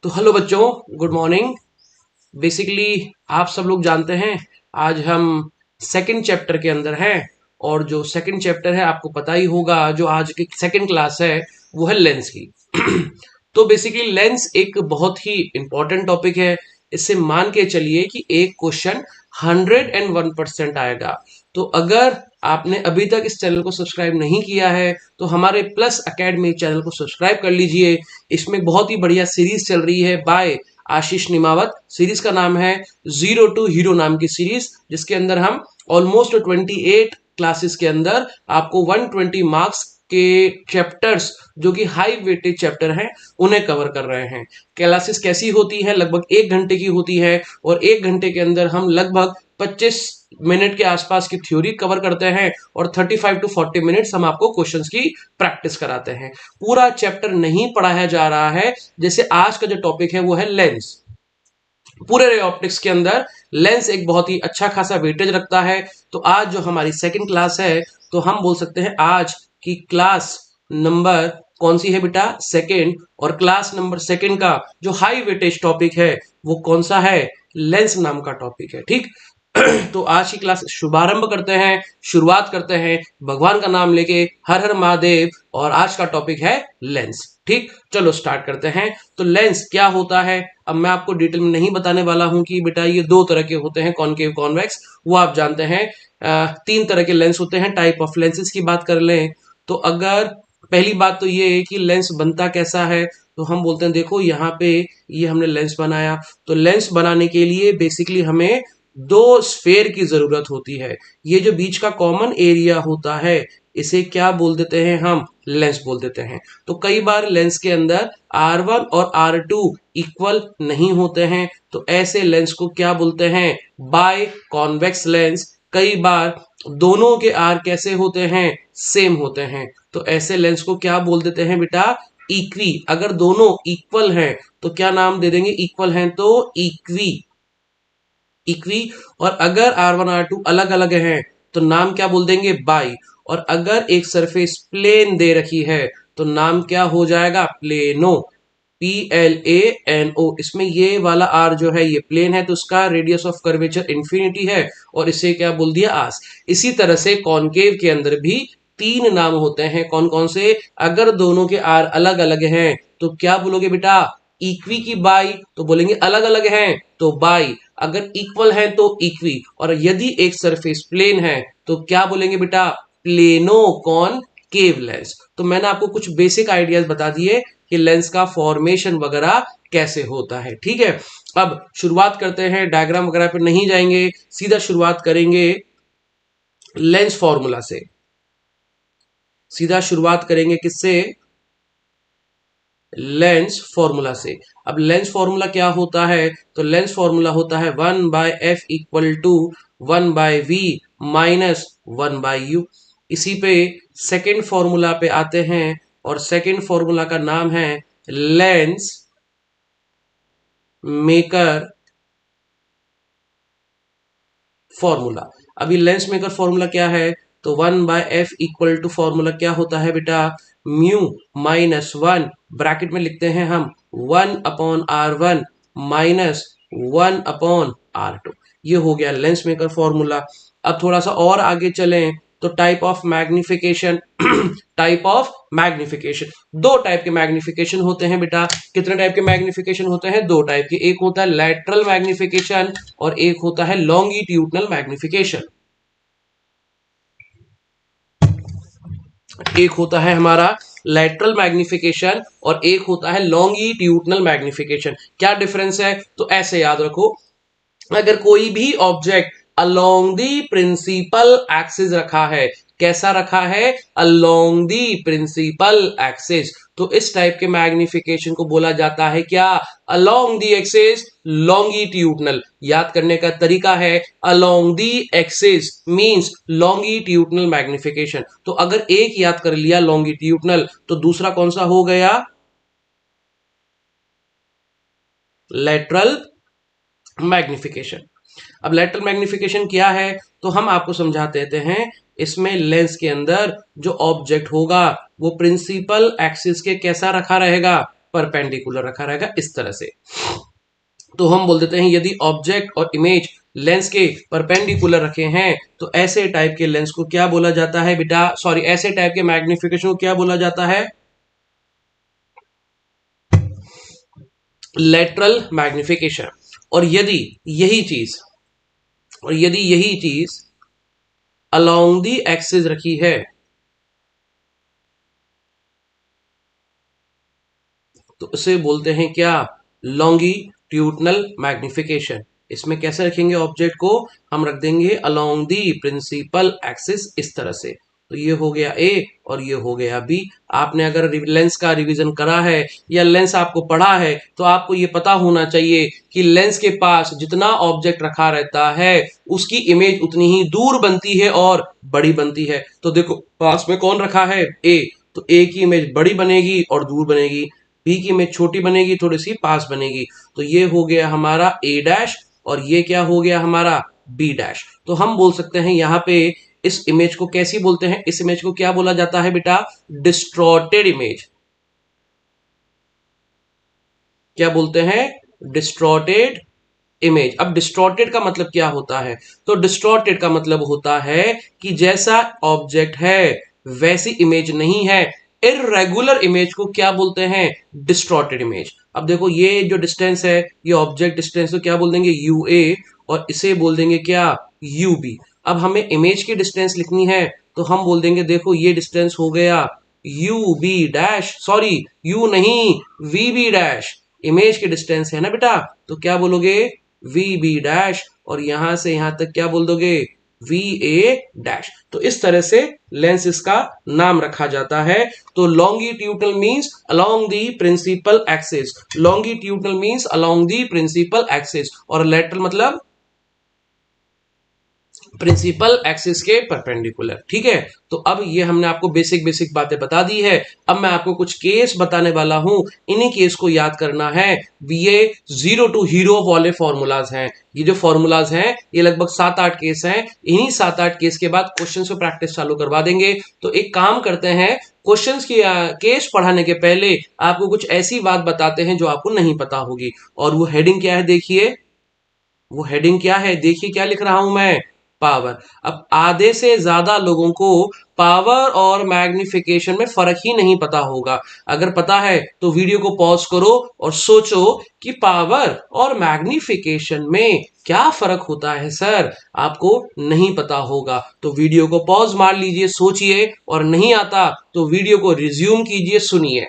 तो हेलो बच्चों, good morning. Basically आप सब लोग जानते हैं आज हम सेकंड चैप्टर के अंदर हैं। और जो सेकंड चैप्टर है आपको पता ही होगा, जो आज की सेकंड क्लास है वो है लेंस की। तो बेसिकली लेंस एक बहुत ही इंपॉर्टेंट टॉपिक है। इससे मान के चलिए कि एक क्वेश्चन 101% आएगा। तो अगर आपने अभी तक इस चैनल को सब्सक्राइब नहीं किया है तो हमारे प्लस एकेडमी चैनल को सब्सक्राइब कर लीजिए। इसमें बहुत ही बढ़िया सीरीज चल रही है बाय आशीष निमावत। सीरीज का नाम है जीरो टू हीरो नाम की सीरीज, जिसके अंदर हम ऑलमोस्ट 28 क्लासेस के अंदर आपको 120 मार्क्स के चैप्टर्स जो कि हाई वेटेज चैप्टर हैं उन्हें कवर कर रहे हैं। क्लासेस कैसी होती है? लगभग 1 घंटे की होती है और 1 घंटे के अंदर हम लगभग 25 मिनट के आसपास की थ्योरी कवर करते हैं और 35 टू 40 मिनट्स हम आपको क्वेश्चंस की प्रैक्टिस कराते हैं। पूरा चैप्टर नहीं पढ़ाया जा रहा है। जैसे आज का जो टॉपिक है वो है लेंस। पूरे रे ऑप्टिक्स के अंदर लेंस एक बहुत ही अच्छा खासा वेटेज रखता है। तो आज जो हमारी सेकंड क्लास है, तो हम बोल सकते हैं आज की क्लास नंबर कौन सी है बेटा? सेकंड। और क्लास नंबर सेकंड का जो हाई वेटेज टॉपिक है वो कौन सा है? लेंस नाम का टॉपिक है। ठीक। तो आज की क्लास शुभारंभ करते हैं, शुरुआत करते हैं भगवान का नाम लेके, हर हर महादेव। और आज का टॉपिक है लेंस। ठीक, चलो स्टार्ट करते हैं। तो लेंस क्या होता है अब मैं आपको डिटेल में नहीं बताने वाला हूं कि बेटा ये दो तरह के होते हैं, कॉनकेव कॉन्वेक्स, वो आप जानते हैं। 3 तरह के लेंस होते हैं। टाइप ऑफ लेंसेज की बात कर लें तो अगर पहली बात तो ये है कि लेंस बनता कैसा है, तो हम बोलते हैं देखो यहाँ पे ये हमने लेंस बनाया। तो लेंस बनाने के लिए बेसिकली हमें दो स्फेयर की जरूरत होती है। ये जो बीच का कॉमन एरिया होता है इसे क्या बोल देते हैं? हम लेंस बोल देते हैं। तो कई बार लेंस के अंदर R1 और R2 इक्वल नहीं होते हैं, तो ऐसे लेंस को क्या बोलते हैं? Biconvex lens. कई बार दोनों के आर कैसे होते हैं? सेम होते हैं, तो ऐसे लेंस को क्या बोल देते हैं बेटा? इक्वी। अगर दोनों इक्वल हैं तो क्या नाम दे देंगे? इक्वल हैं तो इक्वी। इक्वी। और अगर R1 R2 अलग अलग हैं तो नाम क्या बोल देंगे? बाई। और अगर एक सरफेस प्लेन दे रखी है तो नाम क्या हो जाएगा? प्लेनो। PLANO। इसमें ये वाला आर जो है ये प्लेन है तो उसका रेडियस ऑफ कर्वेचर इंफिनिटी है और इसे क्या बोल दिया? आस। इसी तरह से कॉनकेव के अंदर भी 3 नाम होते हैं। कौन कौन से? अगर दोनों के आर अलग अलग हैं तो क्या बोलोगे बेटा? इक्वी की बाई। तो बोलेंगे अलग अलग हैं तो बाई। अगर इक्वल है तो इक्वी। और यदि एक सरफेस प्लेन है तो क्या बोलेंगे बेटा? Plano concave lens. तो मैंने आपको कुछ बेसिक आइडियाज बता दिए कि लेंस का फॉर्मेशन वगैरह कैसे होता है। ठीक है, अब शुरुआत करते हैं। डायग्राम वगैरह पे नहीं जाएंगे, सीधा शुरुआत करेंगे लेंस फॉर्मूला से। सीधा शुरुआत करेंगे किससे? लेंस फॉर्मूला से। अब लेंस फॉर्मूला क्या होता है? तो लेंस फॉर्मूला होता है 1/f equal to 1/v minus 1/u। इसी पे सेकेंड फॉर्मूला पे आते हैं और सेकेंड फॉर्मूला का नाम है लेंस मेकर फॉर्मूला। अभी लेंस मेकर फॉर्मूला क्या है? तो 1/f इक्वल टू फॉर्मूला क्या होता है बेटा? म्यू माइनस 1, ब्रैकेट में लिखते हैं हम 1/R1 माइनस 1/R2। ये हो गया लेंस मेकर फॉर्मूला। अब थोड़ा सा और आगे चलें तो type of magnification. Type of magnification, 2 type के मैग्निफिकेशन होते हैं बेटा। कितने टाइप के मैग्निफिकेशन होते हैं? 2 टाइप के। एक होता है लैटरल मैग्निफिकेशन और एक होता है लॉन्गिट्यूडनल मैग्निफिकेशन। एक होता है हमारा लैटरल मैग्निफिकेशन और एक होता है लॉन्गिट्यूडनल मैग्निफिकेशन। क्या डिफरेंस है? तो ऐसे याद रखो, अगर कोई भी object along the principal axis रखा है, कैसा रखा है? अलोंग दी प्रिंसिपल एक्सिस, तो इस टाइप के मैग्निफिकेशन को बोला जाता है क्या? Along the axis longitudinal. याद करने का तरीका है along the axis means longitudinal magnification. तो अगर एक याद कर लिया लॉन्गिट्यूडनल तो दूसरा कौन सा हो गया? Lateral magnification. अब लेटरल मैग्निफिकेशन क्या है तो हम आपको समझा देते हैं। इसमें लेंस के अंदर जो ऑब्जेक्ट होगा वो प्रिंसिपल एक्सिस के कैसा रखा रहेगा? परपेंडिकुलर रखा रहेगा इस तरह से। तो हम बोल देते हैं यदि ऑब्जेक्ट और इमेज लेंस के परपेंडिकुलर रखे हैं तो ऐसे टाइप के लेंस को क्या बोला जाता है बेटा, सॉरी ऐसे टाइप के मैग्निफिकेशन को क्या बोला जाता है, लेटरल मैग्निफिकेशन। और यदि यही चीज अलोंग दी एक्सिस रखी है तो उसे बोलते हैं क्या, लॉन्गिट्यूडनल मैग्निफिकेशन। इसमें कैसे रखेंगे ऑब्जेक्ट को, हम रख देंगे अलोंग दी प्रिंसिपल एक्सिस इस तरह से। तो ये हो गया ए और ये हो गया बी। आपने अगर लेंस का रिवीजन करा है या लेंस आपको पढ़ा है तो आपको ये पता होना चाहिए कि लेंस के पास जितना ऑब्जेक्ट रखा रहता है उसकी इमेज उतनी ही दूर बनती है और बड़ी बनती है। तो देखो पास में कौन रखा है, ए, तो ए की इमेज बड़ी बनेगी और दूर बनेगी, बी की इमेज छोटी बनेगी थोड़ी सी पास बनेगी। तो ये हो गया हमारा ए डैश और ये क्या हो गया हमारा बी डैश। तो हम बोल सकते हैं यहाँ पे इस इमेज को कैसी बोलते हैं, इस इमेज को क्या बोला जाता है बेटा, डिस्टॉर्टेड इमेज। क्या बोलते हैं, डिस्टॉर्टेड इमेज। अब डिस्टॉर्टेड का मतलब क्या होता है, तो डिस्टॉर्टेड का मतलब होता है कि जैसा ऑब्जेक्ट है वैसी इमेज नहीं है। इर्रेगुलर इमेज को क्या बोलते हैं, डिस्टॉर्टेड इमेज। अब देखो ये जो डिस्टेंस है ये ऑब्जेक्ट डिस्टेंस को क्या बोल देंगे, यू ए, और इसे बोल देंगे क्या, यू बी। अब हमें इमेज की डिस्टेंस लिखनी है तो हम बोल देंगे देखो ये डिस्टेंस हो गया u B dash, sorry u नहीं वी बी डैश, इमेज की डिस्टेंस है ना बेटा, तो क्या बोलोगे वी बी डैश, और यहां से यहां तक क्या बोल दोगे, वी ए डैश। तो इस तरह से लेंस इसका नाम रखा जाता है। तो longitudinal means along the principal axis, longitudinal means along the principal axis, और लेटरल मतलब प्रिंसिपल एक्सिस के परपेंडिकुलर। ठीक है, तो अब ये हमने आपको बेसिक बेसिक बातें बता दी है। अब मैं आपको कुछ केस बताने वाला हूं, इन्हीं केस को याद करना है। ये 0 टू हीरो वाले फॉर्मूलाज हैं। ये जो फॉर्मूलाज हैं ये लगभग 7-8 केस हैं। इन्हीं 7-8 केस के बाद क्वेश्चन पे प्रैक्टिस चालू करवा देंगे। तो एक काम करते हैं, क्वेश्चंस की केस पढ़ाने के पहले आपको कुछ ऐसी बात बताते हैं जो आपको नहीं पता होगी। और वो हेडिंग क्या है देखिए, वो हेडिंग क्या है देखिए, क्या लिख रहा हूं मैं, पावर। अब आधे से ज्यादा लोगों को पावर और मैग्निफिकेशन में फर्क ही नहीं पता होगा। अगर पता है तो वीडियो को पॉज करो और सोचो कि पावर और मैग्निफिकेशन में क्या फर्क होता है सर, आपको नहीं पता होगा। तो वीडियो को पॉज मार लीजिए, सोचिए, और नहीं आता तो वीडियो को रिज्यूम कीजिए, सुनिए।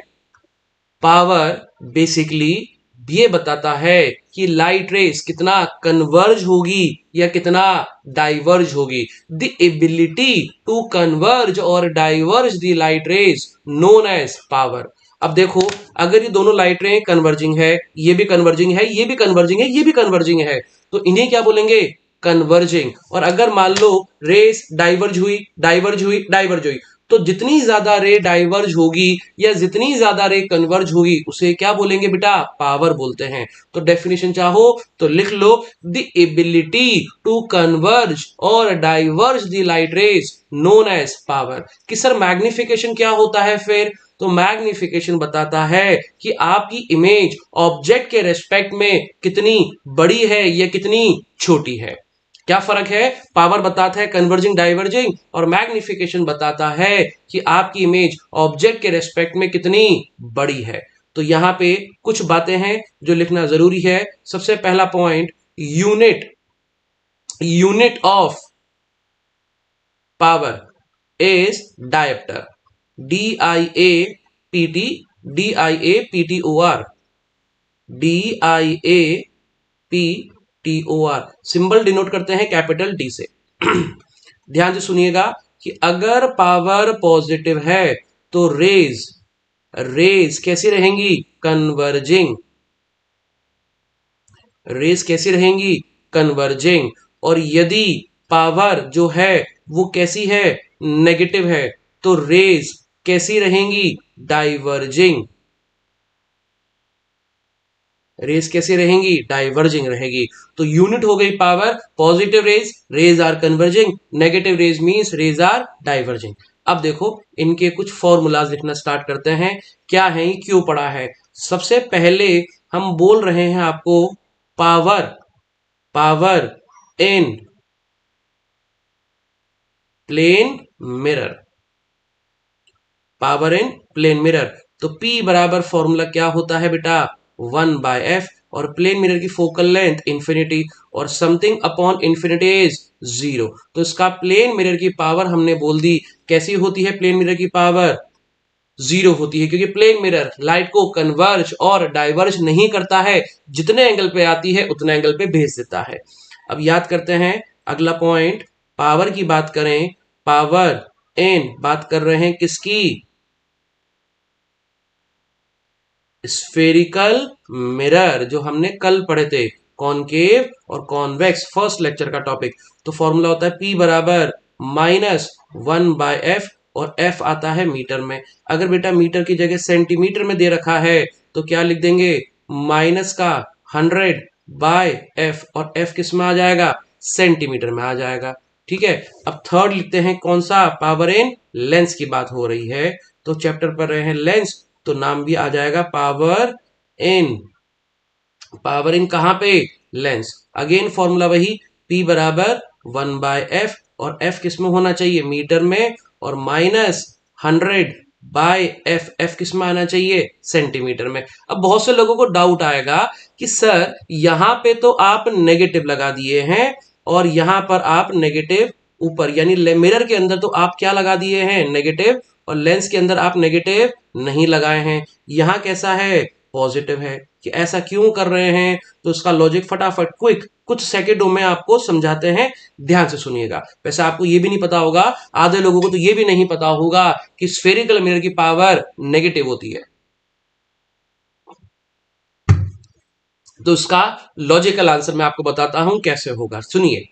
पावर बेसिकली ये बताता है कि लाइट रेस कितना कन्वर्ज होगी या कितना डाइवर्ज होगी। द एबिलिटी टू कन्वर्ज और diverge the light rays known as power. अब देखो अगर ये दोनों लाइट रे कन्वर्जिंग है, ये भी कन्वर्जिंग है, ये भी कन्वर्जिंग है, ये भी कन्वर्जिंग है, तो इन्हें क्या बोलेंगे, कन्वर्जिंग। और अगर मान लो रेस डाइवर्ज हुई, डाइवर्ज हुई, डाइवर्ज हुई, तो जितनी ज्यादा रे डाइवर्ज होगी या जितनी ज्यादा रे कन्वर्ज होगी उसे क्या बोलेंगे बेटा, पावर बोलते हैं। तो डेफिनेशन चाहो तो लिख लो, द एबिलिटी टू कन्वर्ज और diverge the light rays known as power. कि सर मैग्निफिकेशन क्या होता है फिर, तो मैग्निफिकेशन बताता है कि आपकी इमेज ऑब्जेक्ट के रेस्पेक्ट में कितनी बड़ी है या कितनी छोटी है। क्या फर्क है, पावर बताता है कन्वर्जिंग डाइवर्जिंग, और मैग्निफिकेशन बताता है कि आपकी इमेज ऑब्जेक्ट के रेस्पेक्ट में कितनी बड़ी है। तो यहां पे कुछ बातें हैं जो लिखना जरूरी है। सबसे पहला point, unit of power is dioptre, DIAPT, DIAPTOR, DIAPTOR, symbol denote करते हैं कैपिटल डी से। ध्यान से सुनिएगा कि अगर पावर पॉजिटिव है तो रेज कैसी रहेंगी, कन्वर्जिंग, रेज कैसी रहेंगी, कन्वर्जिंग। और यदि पावर जो है वो कैसी है, नेगेटिव है, तो रेज कैसी रहेंगी, डाइवर्जिंग, रेज कैसी रहेंगी, डाइवर्जिंग रहेगी। तो यूनिट हो गई power, positive rays are converging, negative rays means rays are diverging. अब देखो इनके कुछ फॉर्मूलाज लिखना स्टार्ट करते हैं। क्या है, क्यों पढ़ा है। सबसे पहले हम बोल रहे हैं आपको power power in plane mirror, power in plane mirror. तो P बराबर फॉर्मूला क्या होता है बेटा, 1/f, और प्लेन मिरर की फोकल लेंथ इंफिनिटी और समथिंग अपॉन इंफिनिटी इज 0। तो इसका प्लेन मिरर की पावर हमने बोल दी, कैसी होती है प्लेन मिरर की पावर, 0 होती है, क्योंकि प्लेन मिरर लाइट को कन्वर्ज और डाइवर्ज नहीं करता है, जितने एंगल पे आती है उतने एंगल पे भेज देता है। अब याद करते हैं अगला पॉइंट, पावर की बात करें, पावर इन बात कर रहे हैं किसकी, स्फेरिकल मिरर, जो हमने कल पढ़े थे, कॉनकेव और कॉन्वेक्स, फर्स्ट लेक्चर का टॉपिक। तो फॉर्मूला होता है P बराबर -1/f, और f आता है मीटर में। अगर बेटा मीटर की जगह सेंटीमीटर में दे रखा है तो क्या लिख देंगे, माइनस का 100/f, और f किस में आ जाएगा, सेंटीमीटर में आ जाएगा। ठीक है, अब थर्ड लिखते हैं, कौन सा, पावर इन लेंस की बात हो रही है, तो चैप्टर पढ़ रहे हैं लेंस, तो नाम भी आ जाएगा पावर इन। पावर इन कहां पे, लेंस। अगेन फॉर्मूला वही, P बराबर 1/f, और f किस में होना चाहिए, मीटर में, और -100/f, f किस में आना चाहिए, सेंटीमीटर में। अब बहुत से लोगों को डाउट आएगा कि सर यहां पे तो आप नेगेटिव लगा दिए हैं, और यहां पर आप नेगेटिव ऊपर, यानी मिरर के अंदर तो आप क्या लगा दिए हैं, नेगेटिव, और लेंस के अंदर आप नेगेटिव नहीं लगाए हैं, यहां कैसा है, पॉजिटिव है, कि ऐसा क्यों कर रहे हैं। तो इसका लॉजिक फटाफट क्विक कुछ सेकंडों में आपको समझाते हैं, ध्यान से सुनिएगा। वैसे आपको ये भी नहीं पता होगा, आधे लोगों को तो ये भी नहीं पता होगा कि स्फेरिकल मिरर की पावर नेगेटिव होती है। तो इसका लॉजिकल आंसर मैं आपको बताता हूं कैसे होगा, सुनिए।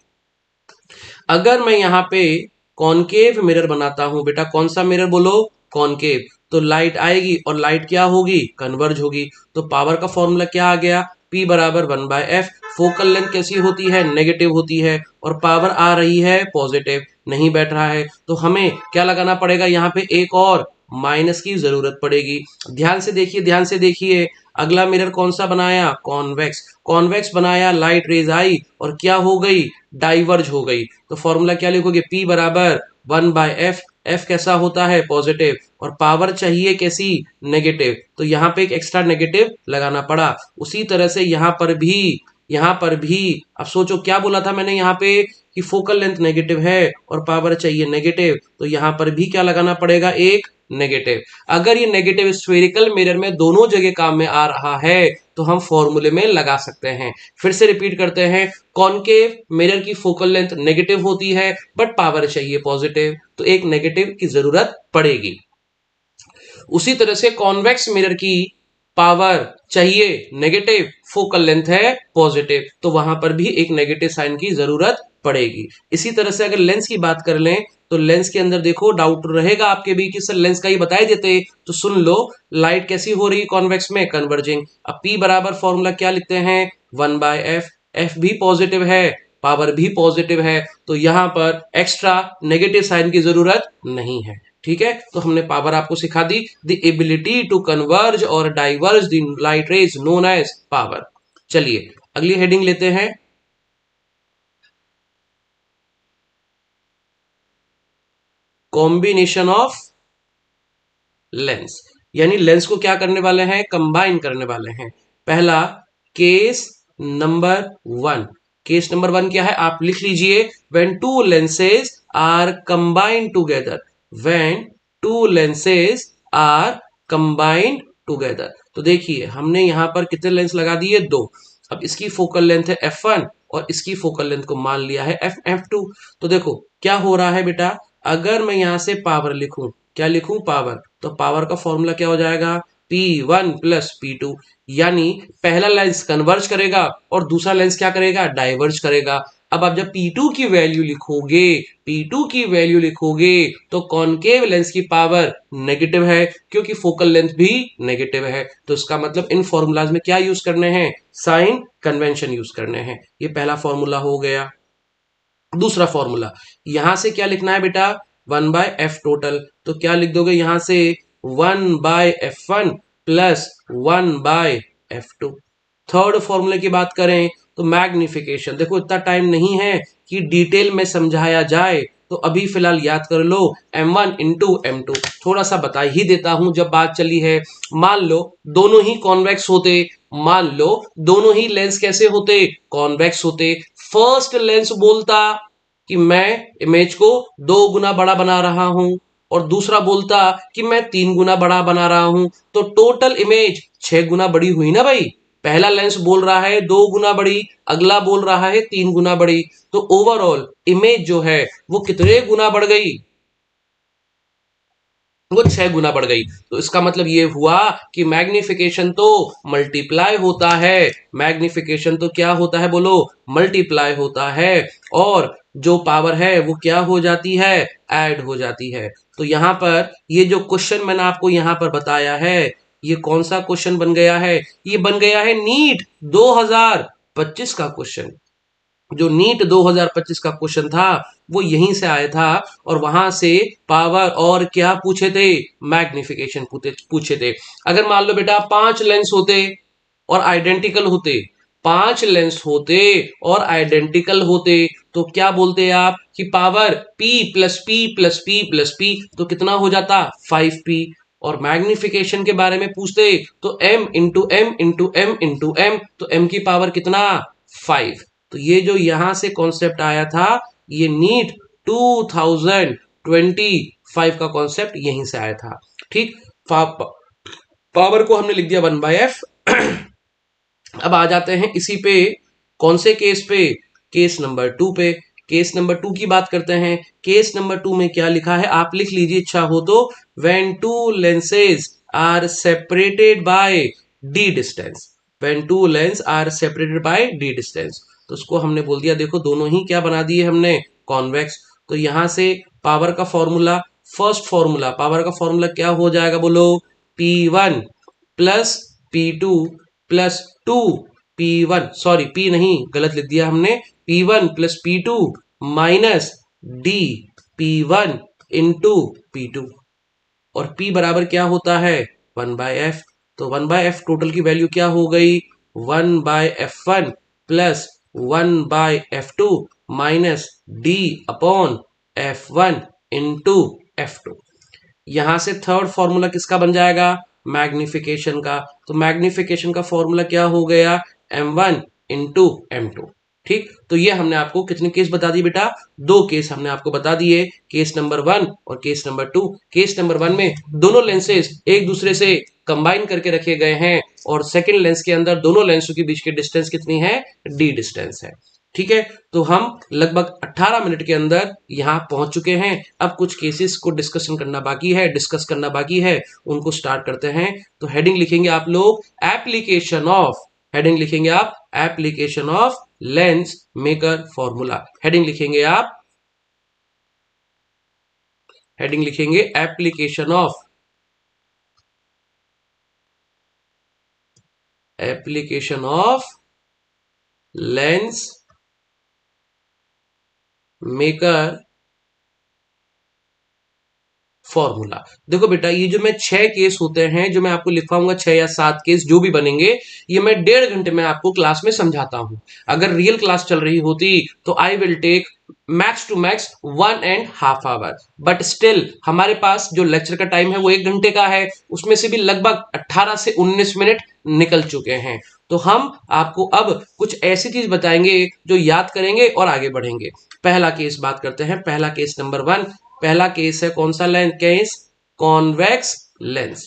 अगर मैं यहां पे कॉनकेव मिरर बनाता हूं, बेटा कौन सा मिरर बोलो, कॉनकेव, तो लाइट आएगी और लाइट क्या होगी, कन्वर्ज होगी। तो पावर का फॉर्मूला क्या आ गया, P बराबर 1/f, फोकल लेंथ कैसी होती है, नेगेटिव होती है, और पावर आ रही है पॉजिटिव, नहीं बैठ रहा है, तो हमें क्या लगाना पड़ेगा, यहाँ पे एक और माइनस की जरूरत पड़ेगी। ध्यान से देखिए, ध्यान से देखिए, अगला मिरर कौन सा बनाया, कॉन्वेक्स, कॉन्वेक्स बनाया, लाइट रेज आई और क्या हो गई, डाइवर्ज हो गई। तो फॉर्मूला क्या लिखोगे, P बराबर 1/f, f कैसा होता है, पॉजिटिव, और पावर चाहिए कैसी, नेगेटिव, तो यहाँ पे एक एक्स्ट्रा नेगेटिव लगाना पड़ा। उसी तरह से यहाँ पर भी अब सोचो क्या बोला था मैंने यहाँ पे, कि फोकल लेंथ नेगेटिव है और पावर चाहिए नेगेटिव, तो यहाँ पर भी क्या लगाना पड़ेगा, एक नेगेटिव। अगर ये नेगेटिव स्फेरिकल मिरर में दोनों जगह काम में आ रहा है तो हम फॉर्मूले में लगा सकते हैं। फिर से रिपीट करते हैं, कॉनकेव मिरर की फोकल लेंथ नेगेटिव होती है बट पावर चाहिए पॉजिटिव, तो एक नेगेटिव की जरूरत पड़ेगी। उसी तरह से कॉन्वेक्स मिरर की पावर चाहिए नेगेटिव, फोकल लेंथ है पॉजिटिव, तो वहां पर भी एक नेगेटिव साइन की जरूरत पड़ेगी। इसी तरह से अगर लेंस की बात कर लें, तो लेंस के अंदर देखो डाउट रहेगा आपके भी कि सर लेंस का ही बता ही देते, तो सुन लो, लाइट कैसी हो रही है कॉन्वेक्स में, कन्वर्जिंग। अब P बराबर फॉर्मूला क्या लिखते हैं, 1/f, f भी पॉजिटिव है, पावर भी पॉजिटिव है, तो यहां पर एक्स्ट्रा नेगेटिव साइन की जरूरत नहीं है। ठीक है, तो हमने पावर आपको सिखा दी, द एबिलिटी टू कन्वर्ज और diverge the light rays known as power. चलिए अगली हेडिंग लेते हैं, कॉम्बिनेशन ऑफ लेंस, यानी लेंस को क्या करने वाले हैं, कंबाइन करने वाले हैं। पहला केस नंबर 1, केस नंबर 1 क्या है, आप लिख लीजिए, when two lenses are combined together, when two lenses are combined together. तो देखिए हमने यहां पर कितने लेंस लगा दिए, 2। अब इसकी फोकल लेंथ है f1 और इसकी फोकल लेंथ को मान लिया है f2। तो देखो क्या हो रहा है बेटा, अगर मैं यहां से पावर लिखूं, क्या लिखूं, पावर, तो पावर का फॉर्मूला क्या हो जाएगा, P1 प्लस P2, यानी पहला लेंस कन्वर्ज करेगा और दूसरा लेंस क्या करेगा, डाइवर्ज करेगा। अब आप जब P2 की वैल्यू लिखोगे, P2 की वैल्यू लिखोगे, तो कॉनकेव लेंस की पावर नेगेटिव है, क्योंकि फोकल लेंथ भी नेगेटिव है। तो इसका मतलब इन फॉर्मूलाज में क्या यूज करने हैं, साइन कन्वेंशन यूज करने हैं। ये पहला फॉर्मूला हो गया। दूसरा फॉर्मूला, यहां से क्या लिखना है बेटा, 1/f टोटल, तो क्या लिख दोगे यहां से, 1/f1 प्लस 1/f2। थर्ड फॉर्मूले की बात करें तो मैग्निफिकेशन, देखो इतना टाइम नहीं है कि डिटेल में समझाया जाए, तो अभी फिलहाल याद कर लो m1 इंटू m2। थोड़ा सा बता ही देता हूं जब बात चली है। मान लो दोनों ही कॉन्वेक्स होते, मान लो दोनों ही लेंस कैसे होते, कॉन्वेक्स होते। फर्स्ट लेंस बोलता कि मैं इमेज को 2 गुना बड़ा बना रहा हूं, और दूसरा बोलता कि मैं 3 गुना बड़ा बना रहा हूं, तो टोटल इमेज 6 गुना बड़ी हुई ना भाई। पहला लेंस बोल रहा है 2 गुना बड़ी, अगला बोल रहा है 3 गुना बड़ी, तो ओवरऑल इमेज जो है वो कितने गुना बढ़ गई, वो 6 गुना बढ़ गई। तो इसका मतलब ये हुआ कि मैग्निफिकेशन तो मल्टीप्लाई होता है, मैग्निफिकेशन तो क्या होता है बोलो, मल्टीप्लाई होता है, और जो पावर है वो क्या हो जाती है, ऐड हो जाती है। तो यहां पर ये जो क्वेश्चन मैंने आपको यहां पर बताया है, ये कौन सा क्वेश्चन बन गया है, ये बन गया है नीट 2025 का क्वेश्चन। जो नीट 2025 का क्वेश्चन था वो यहीं से आया था, और वहां से पावर और क्या पूछे थे, मैग्निफिकेशन पूछे थे। अगर मान लो बेटा 5 लेंस होते और आइडेंटिकल होते, 5 लेंस होते और आइडेंटिकल होते, तो क्या बोलते आप कि power P plus P plus P plus P, तो कितना हो जाता 5P। और मैग्निफिकेशन के बारे में पूछते तो M into M into M into M, तो M की पावर कितना 5। तो ये जो यहां से कॉन्सेप्ट आया था, ये नीट 2025 का कॉन्सेप्ट यहीं से आया था। ठीक, पावर को हमने लिख दिया 1/f। अब आ जाते हैं इसी पे, कौन से केस पे, केस नंबर 2 पे। केस नंबर 2 की बात करते हैं। केस नंबर 2 में क्या लिखा है आप लिख लीजिए इच्छा हो तो, when two lenses are separated by d distance, when two lens are separated by d distance, तो उसको हमने बोल दिया देखो दोनों ही क्या बना दिए हमने, कॉन्वेक्स। तो यहां से पावर का फॉर्मूला, फर्स्ट फॉर्मूला पावर का फॉर्मूला क्या हो जाएगा बोलो, P1 plus P2 plus 2P1, sorry P नहीं गलत लिख दिया हमने, P1 plus P2 minus D P1 into P2, और P बराबर क्या होता है 1/f। तो 1/f टोटल की वैल्यू क्या हो गई, 1/f1 plus 1/f2 minus D upon f1 into f2। यहां से थर्ड फॉर्मूला किसका बन जाएगा, मैग्निफिकेशन का। तो मैग्निफिकेशन का फॉर्मूला क्या हो गया, m1 इंटू m2। ठीक, तो ये हमने आपको कितने केस बता दिए बेटा, 2 केस हमने आपको बता दिए, केस नंबर 1 और केस नंबर 2। केस नंबर 1 में दोनों लेंसेज एक दूसरे से कंबाइन करके रखे गए हैं, और सेकेंड लेंस के अंदर दोनों लेंसों के बीच की डिस्टेंस कितनी है, d डिस्टेंस है। ठीक है, तो हम लगभग 18 मिनट के अंदर यहां पहुंच चुके हैं। अब कुछ केसेस को डिस्कशन करना बाकी है, डिस्कस करना बाकी है, उनको स्टार्ट करते हैं। तो हेडिंग लिखेंगे आप लोग एप्लीकेशन ऑफ, हेडिंग लिखेंगे आप application of lens maker formula, heading लिखेंगे आप, हेडिंग लिखेंगे application of, application of lens maker formula. देखो बेटा ये जो मैं 6 केस होते हैं जो मैं आपको लिखवाऊंगा, 6 या 7 केस जो भी बनेंगे, ये मैं 1.5 घंटे में आपको क्लास में समझाता हूं। अगर रियल क्लास चल रही होती तो I will take max to max 1.5 hour, but still हमारे पास जो लेक्चर का टाइम है वो 1 घंटे का है, उसमें से भी लगभग 18 से 19 मिनट निकल चुके हैं। तो हम आपको अब कुछ ऐसी चीज बताएंगे जो याद करेंगे और आगे बढ़ेंगे। पहला केस बात करते हैं, पहला केस नंबर 1। पहला केस है कौन सा लेंस, केस कॉन्वेक्स लेंस।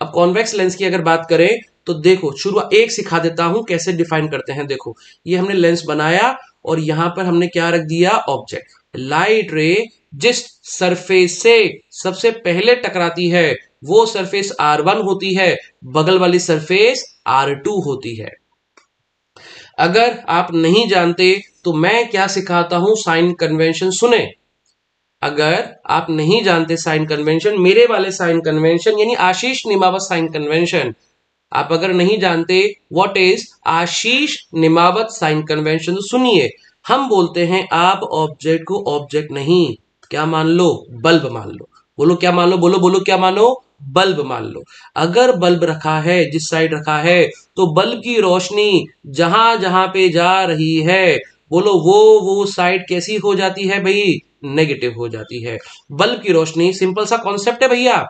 अब कॉन्वेक्स लेंस की अगर बात करें तो देखो शुरुआत एक सिखा देता हूं कैसे डिफाइन करते हैं। देखो ये हमने लेंस बनाया और यहां पर हमने क्या रख दिया, ऑब्जेक्ट। लाइट रे जिस सरफेस से सबसे पहले टकराती है वो सरफेस R1 होती है, बगल वाली सरफेस R2 होती है। अगर आप नहीं जानते तो मैं क्या सिखाता हूं, साइन कन्वेंशन सुने। अगर आप नहीं जानते साइन कन्वेंशन, मेरे वाले साइन कन्वेंशन यानी आशीष निमावत साइन कन्वेंशन, आप अगर नहीं जानते what is Ashish Nimavat sign convention, तो सुनिए। हम बोलते हैं आप ऑब्जेक्ट को ऑब्जेक्ट नहीं क्या मान लो, बल्ब मान लो। बोलो क्या मान लो, बोलो बोलो क्या मानो, बल्ब मान लो, अगर बल्ब रखा है जिस साइड रखा है, तो बल्ब की रोशनी जहां जहां पे जा रही है, बोलो वो साइड कैसी हो जाती है भाई, नेगेटिव हो जाती है। बल्ब की रोशनी, सिंपल सा कॉन्सेप्ट है भैया,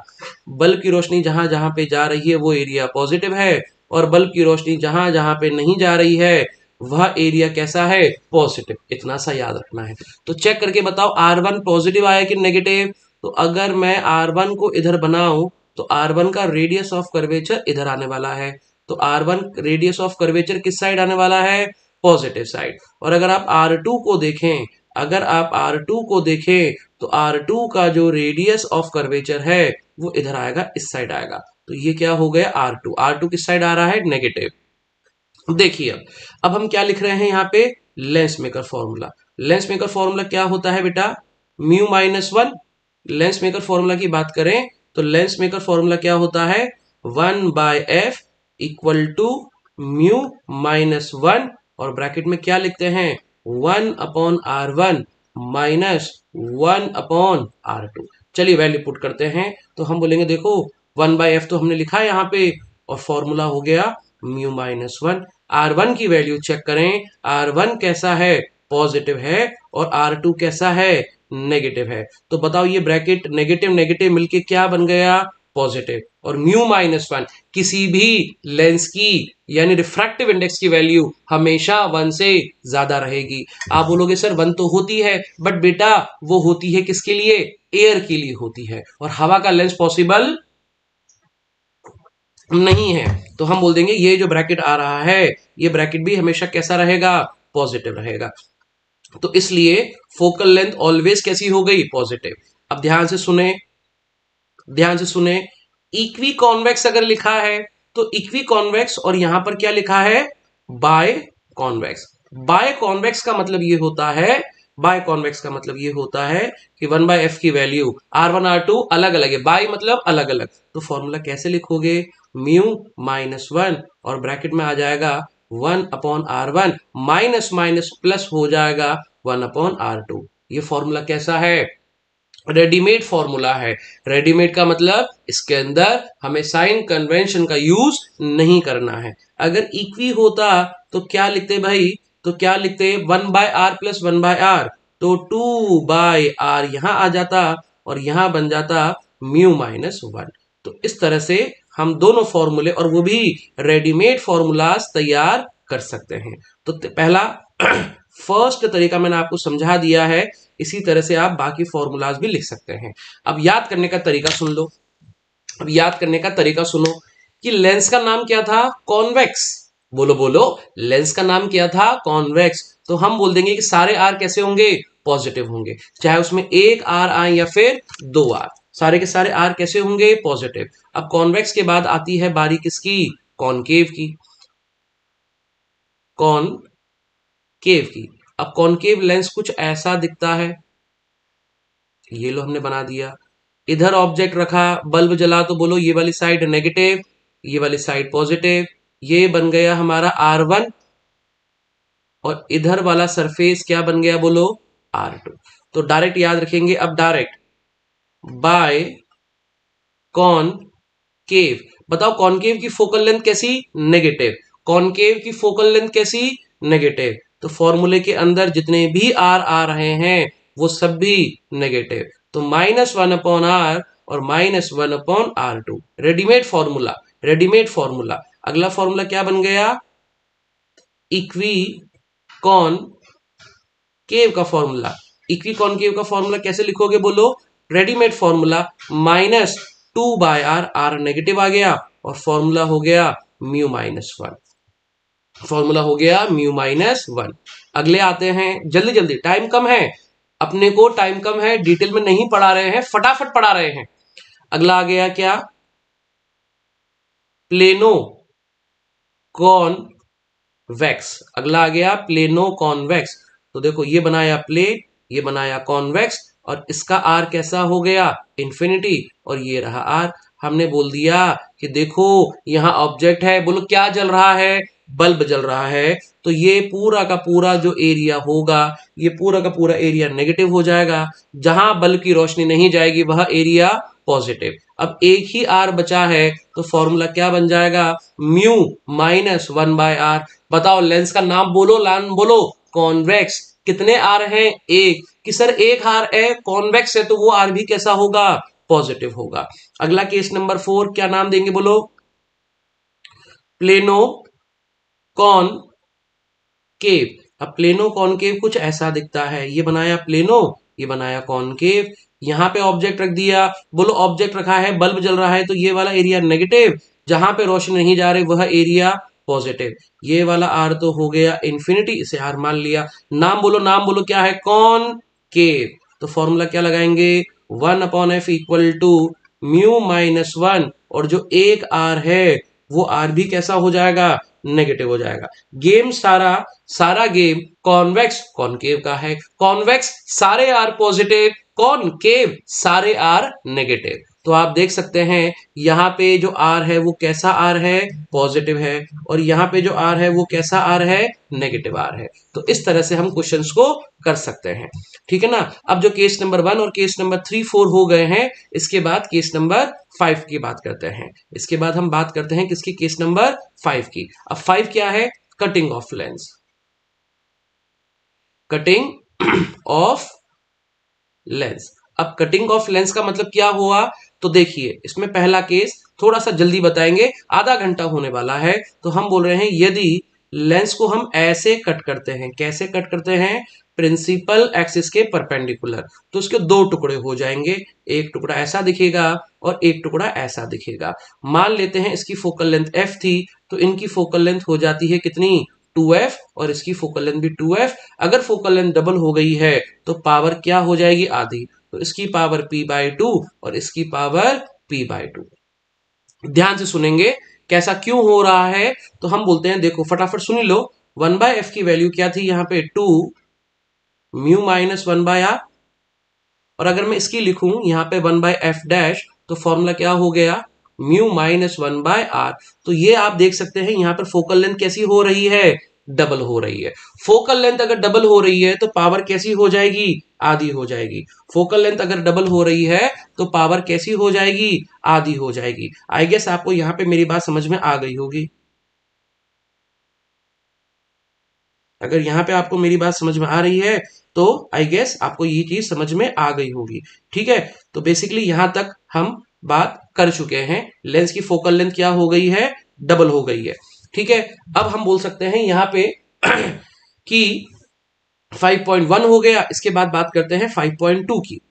बल्ब की रोशनी जहां जहां पे जा रही है वो एरिया पॉजिटिव है, और बल्ब की रोशनी जहां जहां पे नहीं जा रही है वह एरिया कैसा है, पॉजिटिव। इतना सा याद रखना है। तो चेक करके बताओ R1 पॉजिटिव आया कि नेगेटिव। तो अगर मैं R1 को इधर बनाऊं, तो R1 का रेडियस ऑफ कर्वेचर इधर आने वाला है, तो R1 रेडियस ऑफ कर्वेचर किस साइड आने वाला है, पॉजिटिव साइड। और अगर आप R2 को देखें, अगर आप R2 को देखें, तो R2 का जो रेडियस ऑफ कर्वेचर है वो इधर आएगा, इस साइड आएगा। तो ये क्या हो गया, R2। R2 किस साइड आ रहा है, नेगेटिव। देखिए अब हम क्या लिख रहे हैं यहाँ पे, lens maker formula. Lens maker formula क्या होता है बेटा, mu minus one. Lens maker formula की बात करें तो लेंस मेकर फॉर्मूला क्या होता है, 1/f equal to mu minus one, और ब्रैकेट में क्या लिखते हैं, 1/r1 माइनस 1/r2। चलिए वैल्यू पुट करते हैं, तो हम बोलेंगे देखो 1/f तो हमने लिखा है यहाँ पे, और फॉर्मूला हो गया म्यू माइनस वन। R1 की वैल्यू चेक करें, R1 कैसा है, पॉजिटिव है, और R2 कैसा है, नेगेटिव है। तो बताओ ये ब्रैकेट नेगेटिव नेगेटिव मिलके क्या बन गया, पॉजिटिव। और म्यू माइनस वन, किसी भी लेंस की यानी रिफ्रैक्टिव इंडेक्स की वैल्यू हमेशा 1 से ज्यादा रहेगी। आप बोलोगे सर 1 तो होती है, बट बेटा वो होती है किसके लिए, एयर के लिए होती है, और हवा का लेंस पॉसिबल नहीं है। तो हम बोल देंगे ये जो ब्रैकेट आ रहा है, ये ब्रैकेट भी हमेशा कैसा रहेगा, पॉजिटिव रहेगा। तो इसलिए फोकल लेंथ ऑलवेज कैसी हो गई, पॉजिटिव। अब ध्यान से सुने, ध्यान से सुने, इक्वी कॉन्वेक्स अगर लिखा है, तो इक्वी कॉन्वेक्स, और यहां पर क्या लिखा है, बाय कॉन्वेक्स। बाय कॉन्वेक्स का मतलब ये होता है, बाय कॉन्वेक्स का मतलब ये होता है कि 1/f की वैल्यू R1 R2 अलग अलग है, बाय मतलब अलग अलग। तो फॉर्मूला कैसे लिखोगे, म्यू माइनस वन, और ब्रैकेट में आ जाएगा 1/r1 माइनस माइनस प्लस हो जाएगा 1/r2। ये फॉर्मूला कैसा है, रेडीमेड फॉर्मूला है। रेडीमेड का मतलब इसके अंदर हमें साइन कन्वेंशन का यूज नहीं करना है। अगर इक्वी होता तो क्या लिखते भाई, तो क्या लिखते, 1/r प्लस 1/r, तो 2/r यहां आ जाता, और यहां बन जाता म्यू माइनस वन। तो इस तरह से हम दोनों फॉर्मूले, और वो भी रेडीमेड फॉर्मूलाज तैयार कर सकते हैं। तो पहला फर्स्ट तरीका मैंने आपको समझा दिया है, इसी तरह से आप बाकी फॉर्मूलाज भी लिख सकते हैं। अब याद करने का तरीका सुन लो, अब याद करने का तरीका सुनो कि लेंस का नाम क्या था, कॉन्वेक्स। बोलो बोलो, लेंस का नाम क्या था, कॉन्वेक्स। तो हम बोल देंगे कि सारे आर कैसे होंगे, पॉजिटिव होंगे, चाहे उसमें एक आर आए या फिर दो आर, सारे के सारे आर कैसे होंगे, पॉजिटिव। अब कॉन्वेक्स के बाद आती है बारी किसकी, कॉनकेव की, कॉनकेव की। अब कॉनकेव लेंस कुछ ऐसा दिखता है, ये लो हमने बना दिया। इधर ऑब्जेक्ट रखा, बल्ब जला, तो बोलो ये वाली साइड नेगेटिव, ये वाली साइड पॉजिटिव। ये बन गया हमारा R1, और इधर वाला सरफेस क्या बन गया, बोलो R2। तो डायरेक्ट याद रखेंगे, अब डायरेक्ट बाय कॉनकेव। बताओ कॉनकेव की फोकल लेंथ कैसी, नेगेटिव। कॉनकेव की फोकल लेंथ कैसी, नेगेटिव। तो फॉर्मूले के अंदर जितने भी आर आ रहे हैं वो सब भी नेगेटिव। तो -1/r और -1/r2, readymade formula, readymade formula. अगला फॉर्मूला क्या बन गया, इक्वी कॉन केव का फॉर्मूला। इक्वी कॉनकेव का फॉर्मूला कैसे लिखोगे, बोलो readymade formula, -2/r, r negative आ गया, और फॉर्मूला हो गया म्यू माइनस वन, फॉर्मूला हो गया म्यू माइनस वन। अगले आते हैं, जल्दी जल्दी, टाइम कम है, अपने को टाइम कम है, डिटेल में नहीं पढ़ा रहे हैं, फटाफट पढ़ा रहे हैं। अगला आ गया क्या, प्लेनो कॉन्वेक्स। अगला आ गया प्लेनो कॉन्वेक्स। तो देखो ये बनाया प्लेन, ये बनाया कॉन्वेक्स, और इसका आर कैसा हो गया, इंफिनिटी, और ये रहा आर। हमने बोल दिया कि देखो यहां ऑब्जेक्ट है, बोलो क्या जल रहा है, बल्ब जल रहा है तो ये पूरा का पूरा जो एरिया होगा, ये पूरा का पूरा एरिया नेगेटिव हो जाएगा। जहां बल्ब की रोशनी नहीं जाएगी वह एरिया पॉजिटिव। अब एक ही आर बचा है तो फॉर्मूला क्या बन जाएगा, म्यू माइनस 1/r। बताओ लेंस का नाम बोलो, नाम बोलो। कॉन्वेक्स। कितने आर हैं, एक। कि सर एक आर है कॉन्वेक्स है तो वो आर भी कैसा होगा, पॉजिटिव होगा। अगला केस नंबर 4, क्या नाम देंगे बोलो, प्लेनो कॉनकेव। अब प्लेनो कॉनकेव कुछ ऐसा दिखता है, ये बनाया प्लेनो, ये बनाया कॉनकेव, यहां पे ऑब्जेक्ट रख दिया। बोलो ऑब्जेक्ट रखा है, बल्ब जल रहा है तो ये वाला एरिया नेगेटिव, जहां पे रोशनी नहीं जा रही वह एरिया पॉजिटिव। ये वाला आर तो हो गया इंफिनिटी, इसे आर मान लिया। नाम बोलो, नाम बोलो, क्या है, कॉनकेव। तो फॉर्मूला क्या लगाएंगे, 1/f equal to mu minus 1, और जो एक आर है वो आर भी कैसा हो जाएगा, नेगेटिव हो जाएगा। गेम सारा सारा गेम कॉन्वेक्स कॉनकेव का है। कॉन्वेक्स सारे आर पॉजिटिव, कॉनकेव सारे आर नेगेटिव। तो आप देख सकते हैं यहाँ पे जो आर है वो कैसा आर है, पॉजिटिव है, और यहाँ पे जो आर है वो कैसा आर है, नेगेटिव आर है। तो इस तरह से हम क्वेश्चंस को कर सकते हैं, ठीक है ना। अब जो केस नंबर 1 और केस नंबर 3 4 हो गए हैं, इसके बाद केस नंबर 5 की बात करते हैं। इसके बाद हम बात करते हैं किसकी, केस नंबर 5 की। अब 5 क्या है, cutting of lens. Cutting of lens. अब कटिंग ऑफ लेंस का मतलब क्या हुआ, तो देखिए इसमें पहला केस थोड़ा सा जल्दी बताएंगे, आधा घंटा होने वाला है। तो हम बोल रहे हैं यदि लेंस को हम ऐसे कट करते हैं, कैसे कट करते हैं, प्रिंसिपल एक्सिस के परपेंडिकुलर, तो उसके दो टुकड़े हो जाएंगे, एक टुकड़ा ऐसा दिखेगा और एक टुकड़ा ऐसा दिखेगा। मान लेते हैं इसकी फोकल लेंथ f थी, तो इनकी फोकल लेंथ हो जाती है कितनी, 2f, और इसकी फोकल लेंथ भी 2f। अगर फोकल लेंथ डबल हो गई है तो पावर क्या हो जाएगी, आधी, तो इसकी पावर p/2 और इसकी पावर p/2। ध्यान से सुनेंगे कैसा क्यों हो रहा है, तो हम बोलते हैं, देखो फटाफट सुन लो। 1/f की वैल्यू क्या थी यहाँ पे, 2 म्यू माइनस 1/r, और अगर मैं इसकी लिखूं यहाँ पे 1/f डैश, तो फॉर्मूला क्या हो गया, म्यू माइनस 1/r। तो ये आप देख सकते हैं यहाँ पर फोकल लेंथ कैसी हो रही है, डबल हो रही है। फोकल लेंथ अगर डबल हो रही है तो पावर कैसी हो जाएगी, आधी हो जाएगी। फोकल लेंथ अगर डबल हो रही है तो पावर कैसी हो जाएगी, आधी हो जाएगी। आई गेस आपको यहाँ पे मेरी बात समझ में आ गई होगी। अगर यहाँ पे आपको मेरी बात समझ में आ रही है तो आई गेस आपको ये चीज समझ में आ गई होगी, ठीक है। तो बेसिकली यहां तक हम बात कर चुके हैं, लेंस की फोकल लेंथ क्या हो गई है, डबल हो गई है, ठीक है। अब हम बोल सकते हैं यहाँ पे कि 5.1 हो गया। इसके बाद बात करते हैं 5.2 की।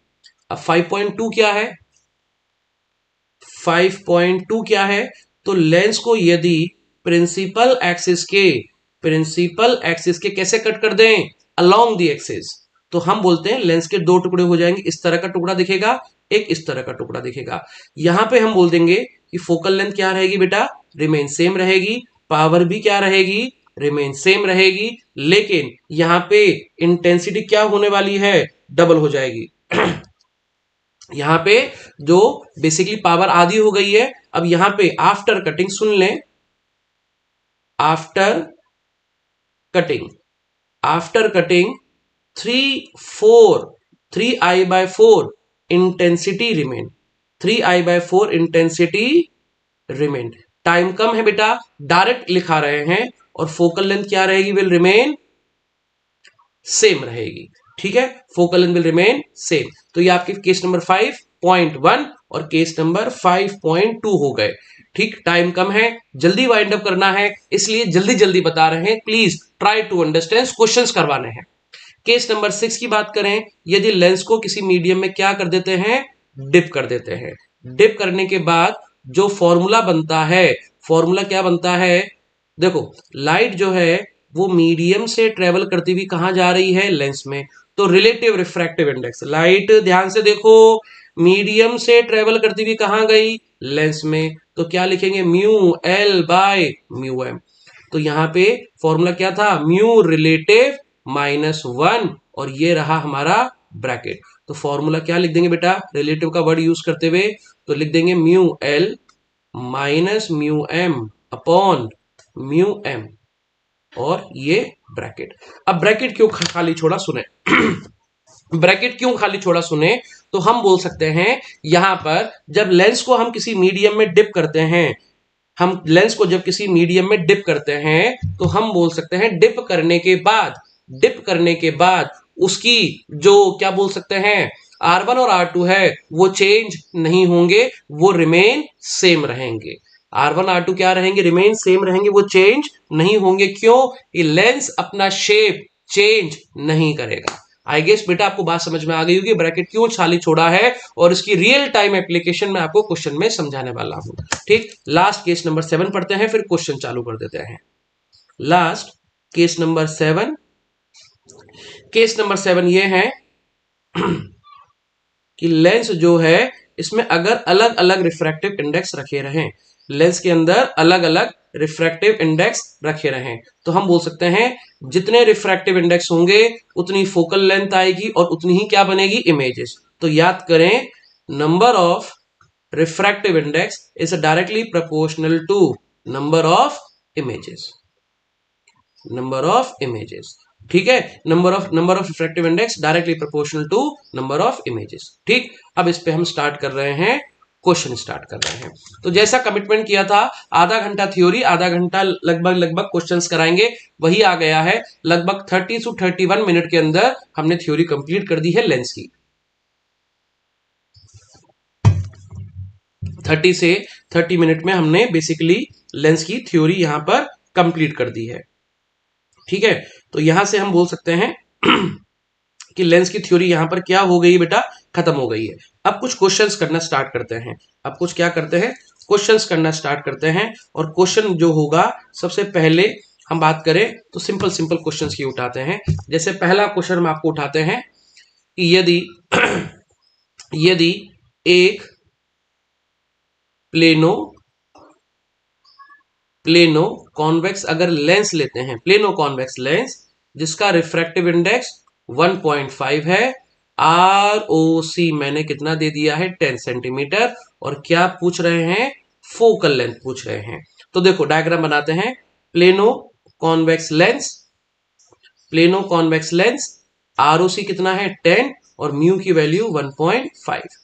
अब 5.2 क्या है, 5.2 क्या है, तो लेंस को यदि प्रिंसिपल एक्सिस के कैसे कट कर दें, अलोंग द एक्सिस, तो हम बोलते हैं लेंस के दो टुकड़े हो जाएंगे। इस तरह का टुकड़ा दिखेगा, एक इस तरह का टुकड़ा दिखेगा। यहां पे हम बोल देंगे कि फोकल लेंथ क्या रहेगी बेटा, रिमेन सेम रहेगी, पावर भी क्या रहेगी, रिमेन सेम रहेगी, लेकिन यहां पे इंटेंसिटी क्या होने वाली है, डबल हो जाएगी। यहां पे जो बेसिकली पावर आधी हो गई है। अब यहां पे आफ्टर कटिंग, सुन लें, after cutting, after cutting 3i/4 intensity remain, 3i/4 intensity remain. Time कम है बेटा, डायरेक्ट लिखा रहे हैं, और फोकल लेंथ क्या रहेगी, विल रिमेन सेम रहेगी, ठीक है। Focal length will remain same. तो ये आपके केस नंबर 5.1 और केस नंबर 5.2 हो गए, ठीक। टाइम कम है, जल्दी वाइंड अप करना है, इसलिए जल्दी जल्दी बता रहे हैं, please try to understand, questions करवाने हैं। केस नंबर 6 की बात करें, यदि लेंस को किसी मीडियम में क्या कर देते हैं, डिप कर देते हैं। डिप करने के बाद जो फॉर्मूला बनता है, फॉर्मूला क्या बनता है, देखो लाइट जो है वो मीडियम से ट्रेवल करती हुई कहां जा रही है, लेंस में। तो रिलेटिव रिफ्रैक्टिव इंडेक्स, लाइट ध्यान से देखो, मीडियम से ट्रेवल करती हुई कहां गई, लेंस में। तो क्या लिखेंगे, mu L by mu M. तो यहां पे फॉर्मूला क्या था, म्यू रिलेटिव -1, और ये रहा हमारा ब्रैकेट। तो फॉर्मूला क्या लिख देंगे बेटा, रिलेटिव का वर्ड यूज करते हुए, तो लिख देंगे mu L minus mu M upon mu M. और ये ब्रैकेट। अब ब्रैकेट क्यों खाली छोड़ा सुने ब्रैकेट क्यों खाली छोड़ा सुने, तो हम बोल सकते हैं यहां पर जब लेंस को हम किसी मीडियम में डिप करते हैं, हम लेंस को जब किसी मीडियम में डिप करते हैं तो हम बोल सकते हैं डिप करने के बाद उसकी जो क्या बोल सकते हैं R1 और R2 है वो चेंज नहीं होंगे, वो रिमेन सेम रहेंगे। R1 R2 क्या रहेंगे, रिमेन सेम रहेंगे, वो चेंज नहीं होंगे। क्यों? ये लेंस अपना शेप चेंज नहीं करेगा। आई गेस बेटा आपको बात समझ में आ गई होगी ब्रैकेट क्यों खाली छोड़ा है, और इसकी रियल टाइम एप्लीकेशन में आपको क्वेश्चन में समझाने वाला हूं। ठीक, लास्ट केस नंबर 7 पढ़ते हैं, फिर क्वेश्चन चालू कर देते हैं। Last case number 7, case number 7 ये है कि लेंस जो है इसमें अगर अलग अलग रिफ्रैक्टिव इंडेक्स रखे रहें, लेंस के अंदर अलग अलग रिफ्रैक्टिव इंडेक्स रखे रहें, तो हम बोल सकते हैं जितने रिफ्रैक्टिव इंडेक्स होंगे उतनी फोकल लेंथ आएगी और उतनी ही क्या बनेगी, इमेजेस। तो याद करें, number of refractive index is directly proportional to number of images, number of images. ठीक है, number of refractive index directly proportional to number of images. ठीक, अब इस पे हम स्टार्ट कर रहे हैं, क्वेश्चन स्टार्ट कर रहे हैं। तो जैसा कमिटमेंट किया था, आधा घंटा थ्योरी, आधा घंटा लगभग क्वेश्चंस कराएंगे, वही आ गया है। लगभग 30 से 31 मिनट के अंदर हमने थ्योरी कंप्लीट कर दी है लेंस की। 30 से 30 मिनट में हमने बेसिकली लेंस की थ्योरी यहां पर कंप्लीट कर दी है। ठीक है, तो यहां से हम बोल सकते हैं कि लेंस की थ्योरी यहां पर क्या हो गई बेटा, खत्म हो गई है। अब कुछ क्वेश्चंस करना स्टार्ट करते हैं। अब कुछ क्या करते हैं, क्वेश्चंस करना स्टार्ट करते हैं। और क्वेश्चन जो होगा, सबसे पहले हम बात करें तो सिंपल सिंपल क्वेश्चंस की उठाते हैं। जैसे पहला क्वेश्चन हम आपको उठाते हैं कि यदि यदि एक प्लेनो प्लेनो कॉन्वेक्स अगर लेंस लेते हैं, प्लेनो कॉन्वेक्स लेंस जिसका रिफ्रैक्टिव इंडेक्स 1.5 है, ROC मैंने कितना दे दिया है, 10 सेंटीमीटर, और क्या पूछ रहे हैं, फोकल लेंथ पूछ रहे हैं। तो देखो डायग्राम बनाते हैं। Plano convex lens, plano convex lens, ROC कितना है, 10, और म्यू की वैल्यू 1.5।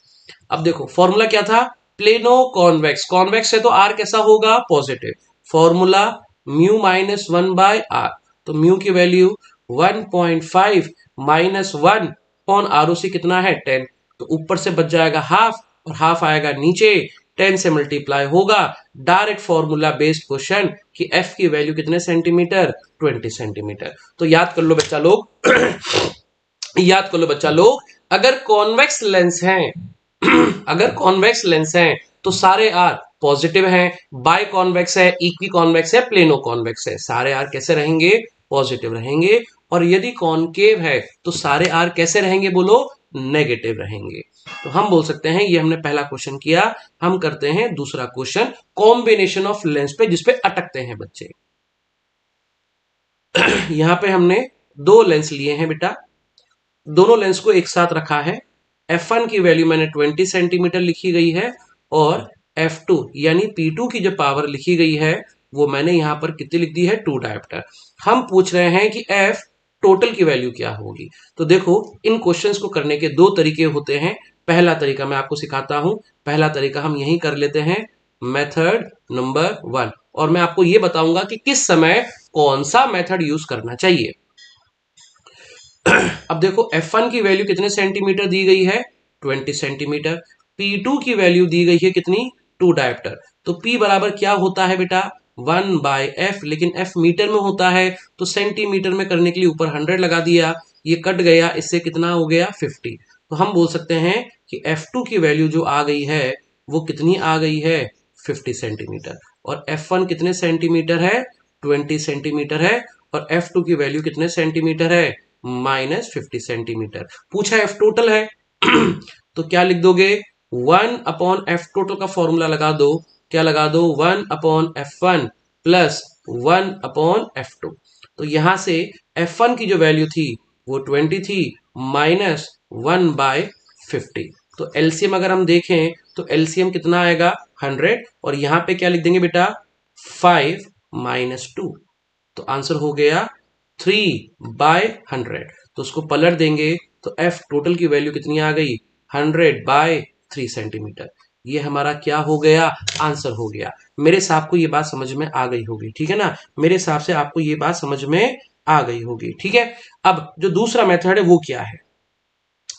अब देखो फॉर्मूला क्या था, प्लेनो कॉन्वेक्स, कॉन्वेक्स है तो आर कैसा होगा, positive. Formula mu minus 1/r, तो म्यू की वैल्यू 1.5 माइनस 1 अपॉन ROC कितना है, 10, तो ऊपर से बच जाएगा हाफ और हाफ आएगा नीचे, 10 से मल्टीप्लाई होगा। डायरेक्ट फॉर्मूला बेस्ड क्वेश्चन कि एफ की वैल्यू कितने सेंटीमीटर, 20 सेंटीमीटर। तो याद कर लो बच्चा लोग याद कर लो बच्चा लोग, अगर कॉन्वेक्स लेंस है अगर कॉन्वेक्स लेंस है तो सारे आर पॉजिटिव हैं, बाय कॉन्वेक्स है, इक्वी कॉन्वेक्स है, प्लेनो कॉन्वेक्स है, सारे आर कैसे रहेंगे, पॉजिटिव रहेंगे। और यदि कॉनकेव है तो सारे आर कैसे रहेंगे, बोलो, नेगेटिव रहेंगे। तो हम बोल सकते हैं, ये हमने पहला क्वेश्चन किया। हम करते हैं दूसरा क्वेश्चन, कॉम्बिनेशन ऑफ लेंस पे, जिसपे अटकते हैं बच्चे। यहां पे हमने दो लेंस लिए हैं बेटा, दोनों लेंस को एक साथ रखा है। F1 की वैल्यू मैंने 20 सेंटीमीटर लिखी गई है, और F2 यानी P2 की जो पावर लिखी गई है वो मैंने यहां पर कितनी लिख दी है, 2 डायोप्टर। हम पूछ रहे हैं कि F टोटल की वैल्यू क्या होगी। तो देखो इन क्वेश्चंस को करने के दो तरीके होते हैं। पहला तरीका मैं आपको सिखाता हूं, पहला तरीका हम यही कर लेते हैं, मेथड नंबर 1, और मैं आपको यह बताऊंगा कि किस समय कौन सा मेथड यूज करना चाहिए। अब देखो F1 की वैल्यू कितने सेंटीमीटर दी गई है, 20 सेंटीमीटर। P2 की वैल्यू दी गई है कितनी, 2 डायोप्टर। तो P बराबर क्या होता है बेटा, 1/f, लेकिन F मीटर में होता है तो सेंटीमीटर में करने के लिए ऊपर 100 लगा दिया, ये कट गया, इससे कितना हो गया, 50। तो हम बोल सकते हैं कि F2 की वैल्यू जो आ गई है वो कितनी आ गई है, 50 सेंटीमीटर। और F1 कितने सेंटीमीटर है, 20 सेंटीमीटर है, और F2 की वैल्यू कितने सेंटीमीटर है, -50 सेंटीमीटर। पूछा F टोटल है तो क्या लिख दोगे, 1/f टोटल का फॉर्मूला लगा दो, क्या लगा दो, 1/f1 प्लस 1/f2। तो यहां से F1 की जो वैल्यू थी वो 20 थी, माइनस 1/50। तो एलसीएम अगर हम देखें तो एलसीएम कितना आएगा, 100, और यहां पे क्या लिख देंगे बेटा, 5 - 2। तो आंसर हो गया 3/100। तो उसको पलट देंगे तो एफ टोटल की वैल्यू कितनी आ गई, 100/3 सेंटीमीटर। ये हमारा क्या हो गया, आंसर हो गया। मेरे हिसाब को ये बात समझ में आ गई होगी, ठीक है ना। मेरे हिसाब से आपको ये बात समझ में आ गई होगी, ठीक है। अब जो दूसरा मेथड है वो क्या है,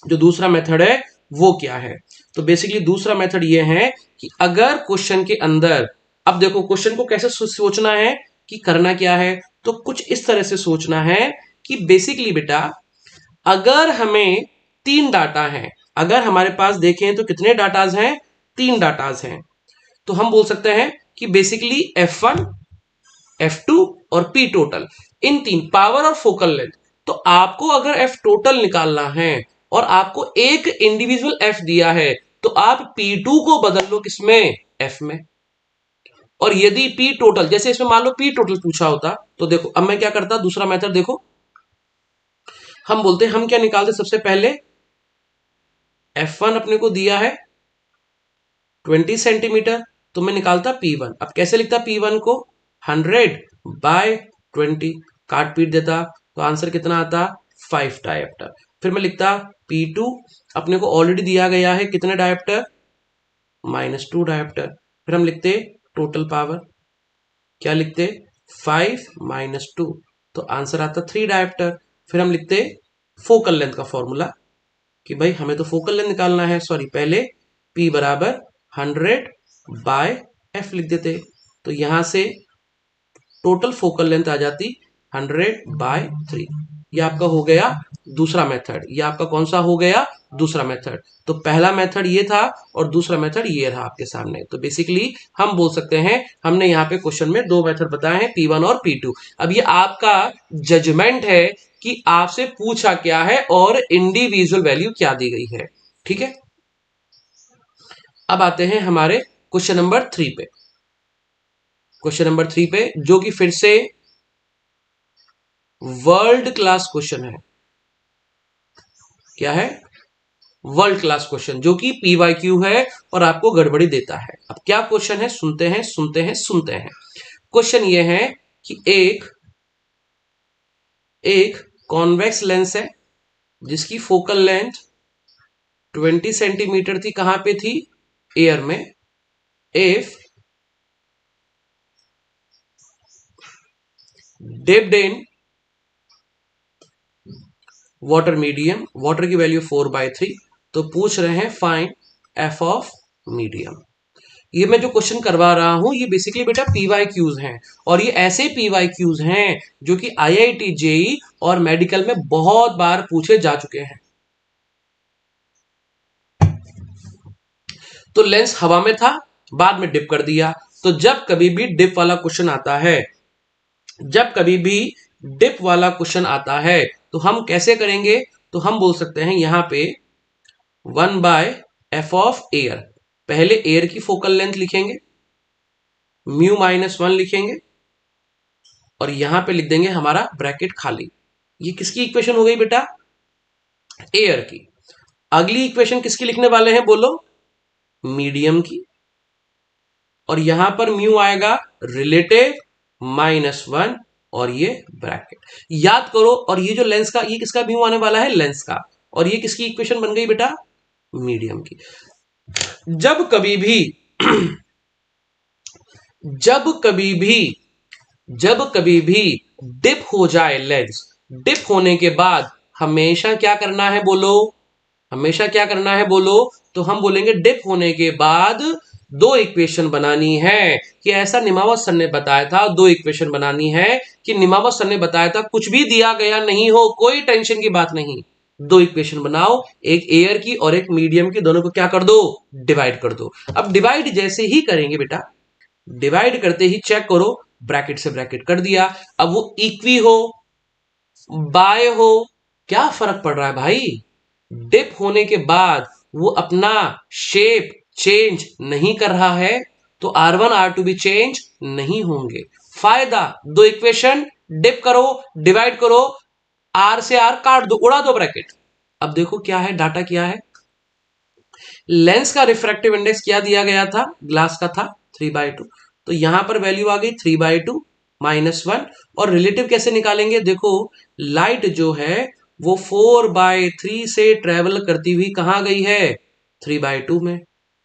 जो दूसरा मेथड है वो क्या है। तो बेसिकली दूसरा मेथड ये है कि अगर क्वेश्चन के अंदर, अब देखो क्वेश्चन को कैसे सोचना है कि करना क्या है, तो कुछ इस तरह से सोचना है कि बेसिकली बेटा अगर हमें 3 डाटा है, अगर हमारे पास देखें तो कितने डाटाज हैं, 3 डाटाज हैं, तो हम बोल सकते हैं कि बेसिकली F1 F2 और P टोटल, इन 3 पावर और फोकल लेंथ। तो आपको अगर F टोटल निकालना है और आपको एक इंडिविजुअल F दिया है, तो आप P2 को बदल लो किसमें, F में। और यदि P टोटल, जैसे इसमें मान लो P टोटल पूछा होता, तो देखो अब मैं क्या करता, दूसरा मेथड देखो, हम बोलते हैं, हम क्या निकालते सबसे पहले, F1 अपने को दिया है 20 सेंटीमीटर, तो मैं निकालता P1। अब कैसे लिखता P1 को, 100/20, काट पीट देता, तो आंसर कितना आता, 5 डायोप्टर। फिर मैं लिखता P2, अपने को ऑलरेडी दिया गया है कितने डायोप्टर, -2 डायोप्टर। फिर हम लिखते टोटल पावर, क्या लिखते, 5 - 2, तो आंसर आता 3 डायोप्टर। फिर हम लिखते फोकल लेंथ का फॉर्मूला कि भाई हमें तो फोकल लेंथ निकालना है, सॉरी पहले P बराबर 100/F लिख देते, तो यहां से टोटल फोकल लेंथ आ जाती 100/3। ये आपका हो गया दूसरा मेथड। ये आपका कौन सा हो गया, दूसरा मेथड। तो पहला मेथड ये था और दूसरा मेथड ये रहा आपके सामने। तो बेसिकली हम बोल सकते हैं, हमने यहाँ पे क्वेश्चन में 2 मेथड बताए हैं, P1 और P2। अब ये आपका जजमेंट है कि आपसे पूछा क्या है और इंडिविजुअल वैल्यू क्या दी गई है, ठीक है। अब आते हैं हमारे क्वेश्चन नंबर 3 पे, क्वेश्चन नंबर 3 पे, जो कि फिर से वर्ल्ड क्लास क्वेश्चन है। क्या है, वर्ल्ड क्लास क्वेश्चन, जो कि PYQ है और आपको गड़बड़ी देता है। अब क्या क्वेश्चन है, सुनते हैं सुनते हैं सुनते हैं। क्वेश्चन ये है कि एक कॉन्वेक्स लेंस है जिसकी फोकल लेंथ 20 सेंटीमीटर थी, कहां पे थी, एयर में। If dipped in water medium, water की वैल्यू 4/3, तो पूछ रहे हैं फाइंड एफ ऑफ मीडियम। ये मैं जो क्वेश्चन करवा रहा हूं ये बेसिकली बेटा PYQs हैं, और ये ऐसे PYQs हैं जो कि IIT JEE और मेडिकल में बहुत बार पूछे जा चुके हैं। तो लेंस हवा में था, बाद में डिप कर दिया। तो जब कभी भी डिप वाला क्वेश्चन आता है, जब कभी भी डिप वाला क्वेश्चन आता है, तो हम कैसे करेंगे, तो हम बोल सकते हैं यहां पे 1/f ऑफ एयर, पहले एयर की फोकल लेंथ लिखेंगे, μ-1 लिखेंगे, और यहां पे लिख देंगे हमारा ब्रैकेट खाली। ये किसकी इक्वेशन हो गई बेटा, एयर की। अगली इक्वेशन किसकी लिखने वाले हैं बोलो, मीडियम की, और यहां पर म्यू आएगा रिलेटिव -1, और ये ब्रैकेट याद करो। और ये जो लेंस का, ये किसका म्यू आने वाला है, लेंस का, और ये किसकी इक्वेशन बन गई बेटा, मीडियम की। जब कभी भी जब कभी भी जब कभी भी डिप हो जाए लेंस, डिप होने के बाद हमेशा क्या करना है बोलो, हमेशा क्या करना है बोलो, तो हम बोलेंगे डिप होने के बाद 2 इक्वेशन बनानी है, कि ऐसा निमावत सर ने बताया था, 2 इक्वेशन बनानी है कि निमावत सर ने बताया था, कुछ भी दिया गया नहीं हो, कोई टेंशन की बात नहीं। 2 इक्वेशन बनाओ, एक एयर की और एक मीडियम की, दोनों को क्या कर दो, डिवाइड कर दो। अब डिवाइड जैसे ही करेंगे बेटा, डिवाइड करते ही चेक करो, ब्रैकेट से ब्रैकेट कर दिया। अब वो इक्वी हो, बाय हो, क्या फर्क पड़ रहा है भाई, डिप होने के बाद वो अपना शेप चेंज नहीं कर रहा है, तो R1 R2 भी चेंज नहीं होंगे। फायदा, 2 इक्वेशन, डिप करो, डिवाइड करो, R से R काट दो, उड़ा दो ब्रैकेट। अब देखो क्या है, डाटा क्या है, लेंस का रिफ्रैक्टिव इंडेक्स क्या दिया गया था, ग्लास का था 3/2, तो यहां पर वैल्यू आ गई 3/2, -1। और रिलेटिव कैसे निकालेंगे? देखो लाइट जो है वो 4/3 से ट्रेवल करती हुई कहाँ गई है? 3/2 में।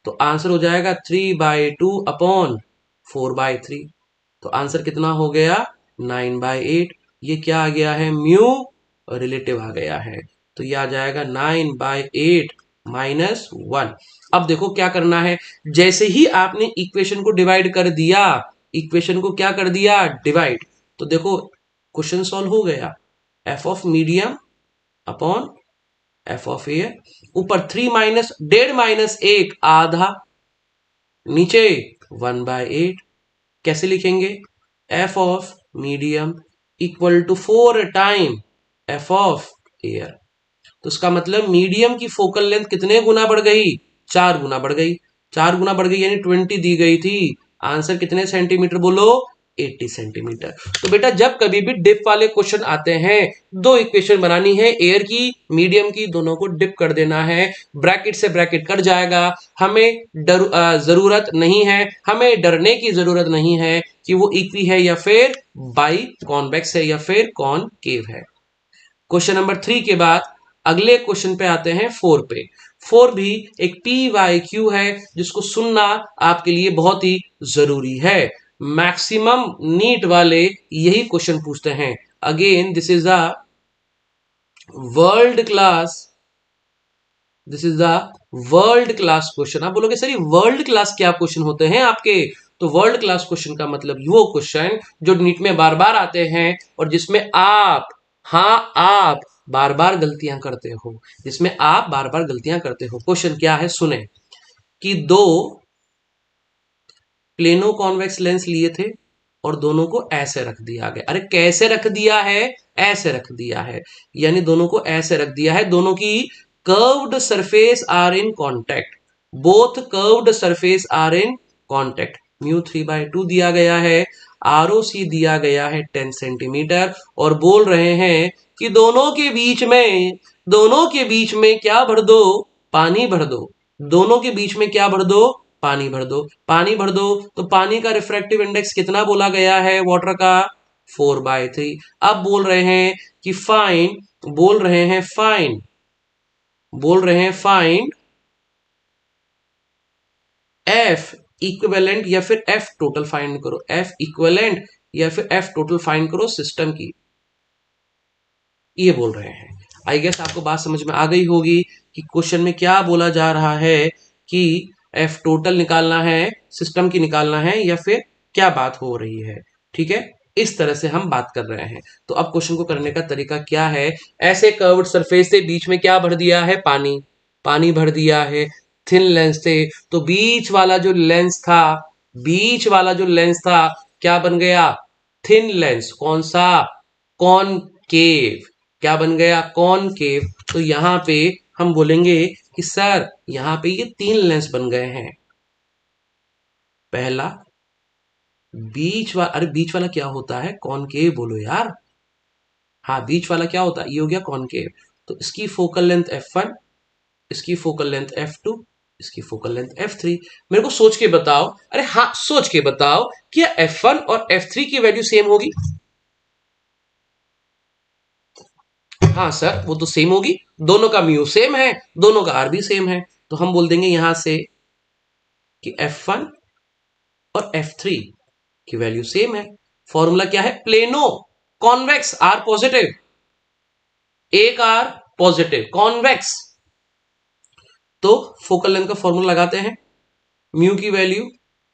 तो आंसर हो जाएगा 3/2 अपॉन 4/3। तो आंसर कितना हो गया? 9/8। ये क्या आ गया है? म्यू रिलेटिव आ गया है। तो ये आ जाएगा 9/8 -1। अब देखो क्या करना है। जैसे ही आपने इक्वेशन को डिवाइड कर दिया, इक्वेशन को क्या कर दिया? डिवाइड। तो देखो क्वेश्चन सॉल्व हो गया। F of medium upon F of air. ऊपर 3 माइनस 1.5 आधा, नीचे 1/8। कैसे लिखेंगे? F of medium equal to 4 time F of air. तो इसका मतलब मीडियम की फोकल लेंथ कितने गुना बढ़ गई? 4 गुना बढ़ गई। 4 गुना बढ़ गई यानी 20 दी गई थी। आंसर कितने सेंटीमीटर बोलो? 80 सेंटीमीटर। तो बेटा जब कभी भी डिप वाले क्वेश्चन आते हैं, दो इक्वेशन बनानी है, एयर की मीडियम की, दोनों को डिप कर देना है। ब्रैकेट से ब्रैकेट कट जाएगा। हमें जरूरत नहीं है, हमें डरने की जरूरत नहीं है कि वो इक्वी है या फिर बाई कॉन्वेक्स है या फिर कॉनकेव है। क्वेश्चन नंबर 3 के बाद अगले क्वेश्चन पे आते हैं 4 पे। 4 भी एक PYQ है जिसको सुनना आपके लिए बहुत ही जरूरी है। मैक्सिमम नीट वाले यही क्वेश्चन पूछते हैं। Again this is a world class, this is the world class question. आप बोलोगे सर ये वर्ल्ड क्लास क्या क्वेश्चन होते हैं आपके? तो वर्ल्ड क्लास क्वेश्चन का मतलब वो क्वेश्चन जो नीट में बार बार आते हैं और जिसमें आप, हाँ आप बार बार गलतियां करते हो, जिसमें आप बार बार गलतियां करते हो। क्वेश्चन क्या है सुने कि दो प्लेनो कॉन्वेक्स लेंस लिए थे और दोनों को ऐसे रख दिया गया। अरे कैसे रख दिया है? ऐसे रख दिया है, यानी दोनों को ऐसे रख दिया है। दोनों की curved surface are in contact, both curved surface are in contact. Mu 3/2 दिया गया है, ROC दिया गया है 10 सेंटीमीटर, और बोल रहे हैं कि दोनों के बीच में क्या भर दो? पानी भर दो। दोनों के बीच में क्या भर दो? पानी भर दो। पानी भर दो तो पानी का रिफ्रैक्टिव इंडेक्स कितना बोला गया है वाटर का? 4/3। अब बोल रहे हैं कि फाइंड एफ इक्विवेलेंट या फिर एफ टोटल फाइंड करो। एफ इक्विवेलेंट या फिर एफ टोटल फाइंड करो सिस्टम की, ये बोल रहे हैं। आई गेस आपको बात समझ में आ गई होगी कि क्वेश्चन में क्या बोला जा रहा है कि एफ टोटल निकालना है, सिस्टम की निकालना है, या फिर क्या बात हो रही है। ठीक है, इस तरह से हम बात कर रहे हैं। तो अब क्वेश्चन को करने का तरीका क्या है? ऐसे कर्व्ड सरफेस से बीच में क्या भर दिया है? पानी भर दिया है। थिन लेंस से तो बीच वाला जो लेंस था क्या बन गया? Thin lens. कौन सा? कॉनकेव। क्या बन गया? कॉनकेव। तो यहां पे हम बोलेंगे कि सर यहां पे ये 3 लेंस बन गए हैं। पहला बीच वाला, अरे बीच वाला क्या होता है? कॉनकेव बोलो यार। हाँ बीच वाला क्या होता है? ये हो गया कॉनकेव। तो इसकी फोकल लेंथ f1, इसकी फोकल लेंथ f2, इसकी फोकल लेंथ f3। मेरे को सोच के बताओ, अरे हाँ सोच के बताओ, क्या f1 और f3 की वैल्यू सेम होगी? हाँ सर वो तो सेम होगी, दोनों का म्यू सेम है, दोनों का आर भी सेम है। तो हम बोल देंगे यहां से कि F1 और F3 की वैल्यू सेम है। फॉर्मूला क्या है? प्लेनो कॉन्वेक्स आर पॉजिटिव, एक आर पॉजिटिव, कॉन्वेक्स। तो फोकल लेंथ का फॉर्मूला लगाते हैं। म्यू की वैल्यू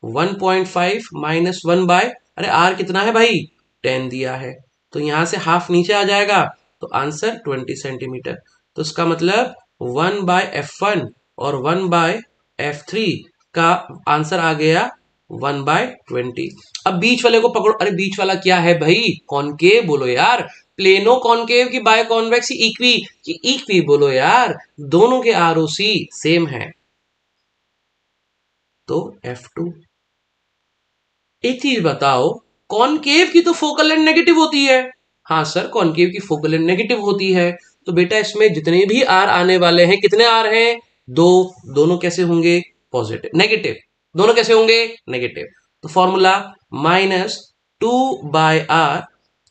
1.5 माइनस 1 बाय, अरे आर कितना है भाई? 10 दिया है, तो यहां से हाफ नीचे आ जाएगा, तो आंसर 20 सेंटीमीटर। तो इसका मतलब 1/f1 और 1/f3 का आंसर आ गया 1/20। अब बीच वाले को पकड़ो। अरे बीच वाला क्या है भाई? कॉनकेव बोलो यार। प्लेनो कॉनकेव की बाय कॉन्वेक्स इक्वी की इक्वी बोलो यार। दोनों के ROC सेम है, तो F2। एक चीज बताओ, कॉनकेव की तो फोकल लेंथ नेगेटिव होती है। हाँ सर कॉनकेव की फोकल लेंथ नेगेटिव होती है। तो बेटा इसमें जितने भी आर आने वाले हैं, कितने आर हैं? 2। दोनों कैसे होंगे? Positive, negative. दोनों कैसे होंगे? नेगेटिव। तो फॉर्मूला माइनस 2/r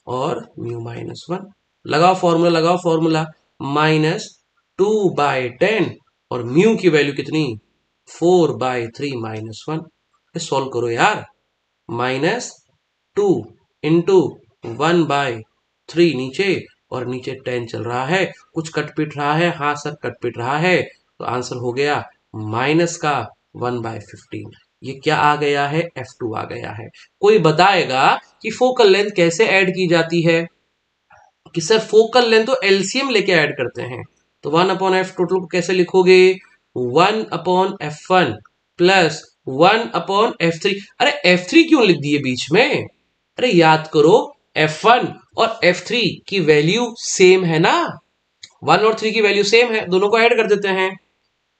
और म्यू -1। लगाओ फॉर्मूला -2/10 और म्यू की वैल्यू कितनी 4/3 -1। सॉल्व करो यार। -2 इंटू 1/3 नीचे और नीचे 10 चल रहा है, कुछ कट पिट रहा है, हाँ सर कट पिट रहा है, तो आंसर हो गया माइनस का 1/15। ये क्या आ गया है F2 आ गया है। कोई बताएगा कि फोकल लेंथ कैसे ऐड की जाती है? कि सर फोकल लेंथ तो एलसीएम लेके ऐड करते हैं। तो 1/f टोटल को कैसे लिखोगे 1/f1 प्लस 1/f3। अरे f3 क्यों लिख दिए बीच में? अरे याद करो f1 और f3 की वैल्यू सेम है ना, 1 और 3 की वैल्यू सेम है, दोनों को ऐड कर देते हैं।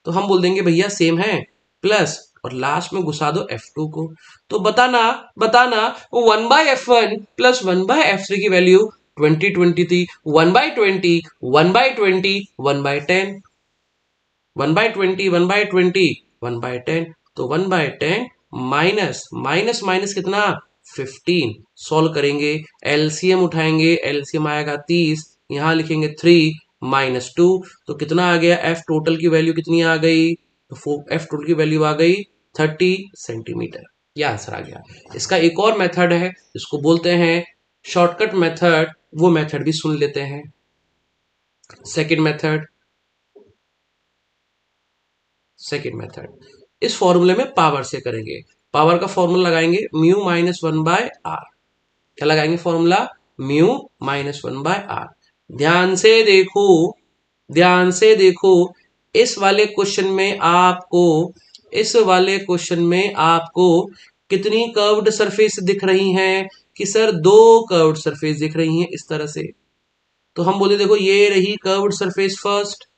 तो हम बोल देंगे भैया सेम है प्लस और लास्ट में घुसा दो F2 को। तो बताना बताना 1/f1 प्लस 1/f3 की वैल्यू 20 थी। 1/20 1/20 1/10 1/20 1/20 1/10, तो 1/10 माइनस माइनस माइनस कितना 15। सॉल्व करेंगे, एलसीएम उठाएंगे, एलसीएम आएगा 30, यहां लिखेंगे 3 -2, तो कितना आ गया एफ टोटल की वैल्यू कितनी आ गई, तो एफ टोटल की वैल्यू आ गई 30 सेंटीमीटर। यह आंसर आ गया। इसका एक और मेथड है, इसको बोलते हैं शॉर्टकट मेथड, वो मेथड भी सुन लेते हैं। सेकेंड मेथड इस फॉर्मूले में पावर से करेंगे। पावर का फॉर्मूला लगाएंगे म्यू -1/r। क्या लगाएंगे फॉर्मूला म्यू -1/r। ध्यान से देखो, ध्यान से देखो, इस वाले क्वेश्चन में आपको, इस वाले क्वेश्चन में आपको कितनी कर्व्ड सरफेस दिख रही हैं? कि सर दो कर्व्ड सरफेस दिख रही हैं इस तरह से। तो हम बोले देखो ये रही कर्व्ड सरफेस फर्स्ट,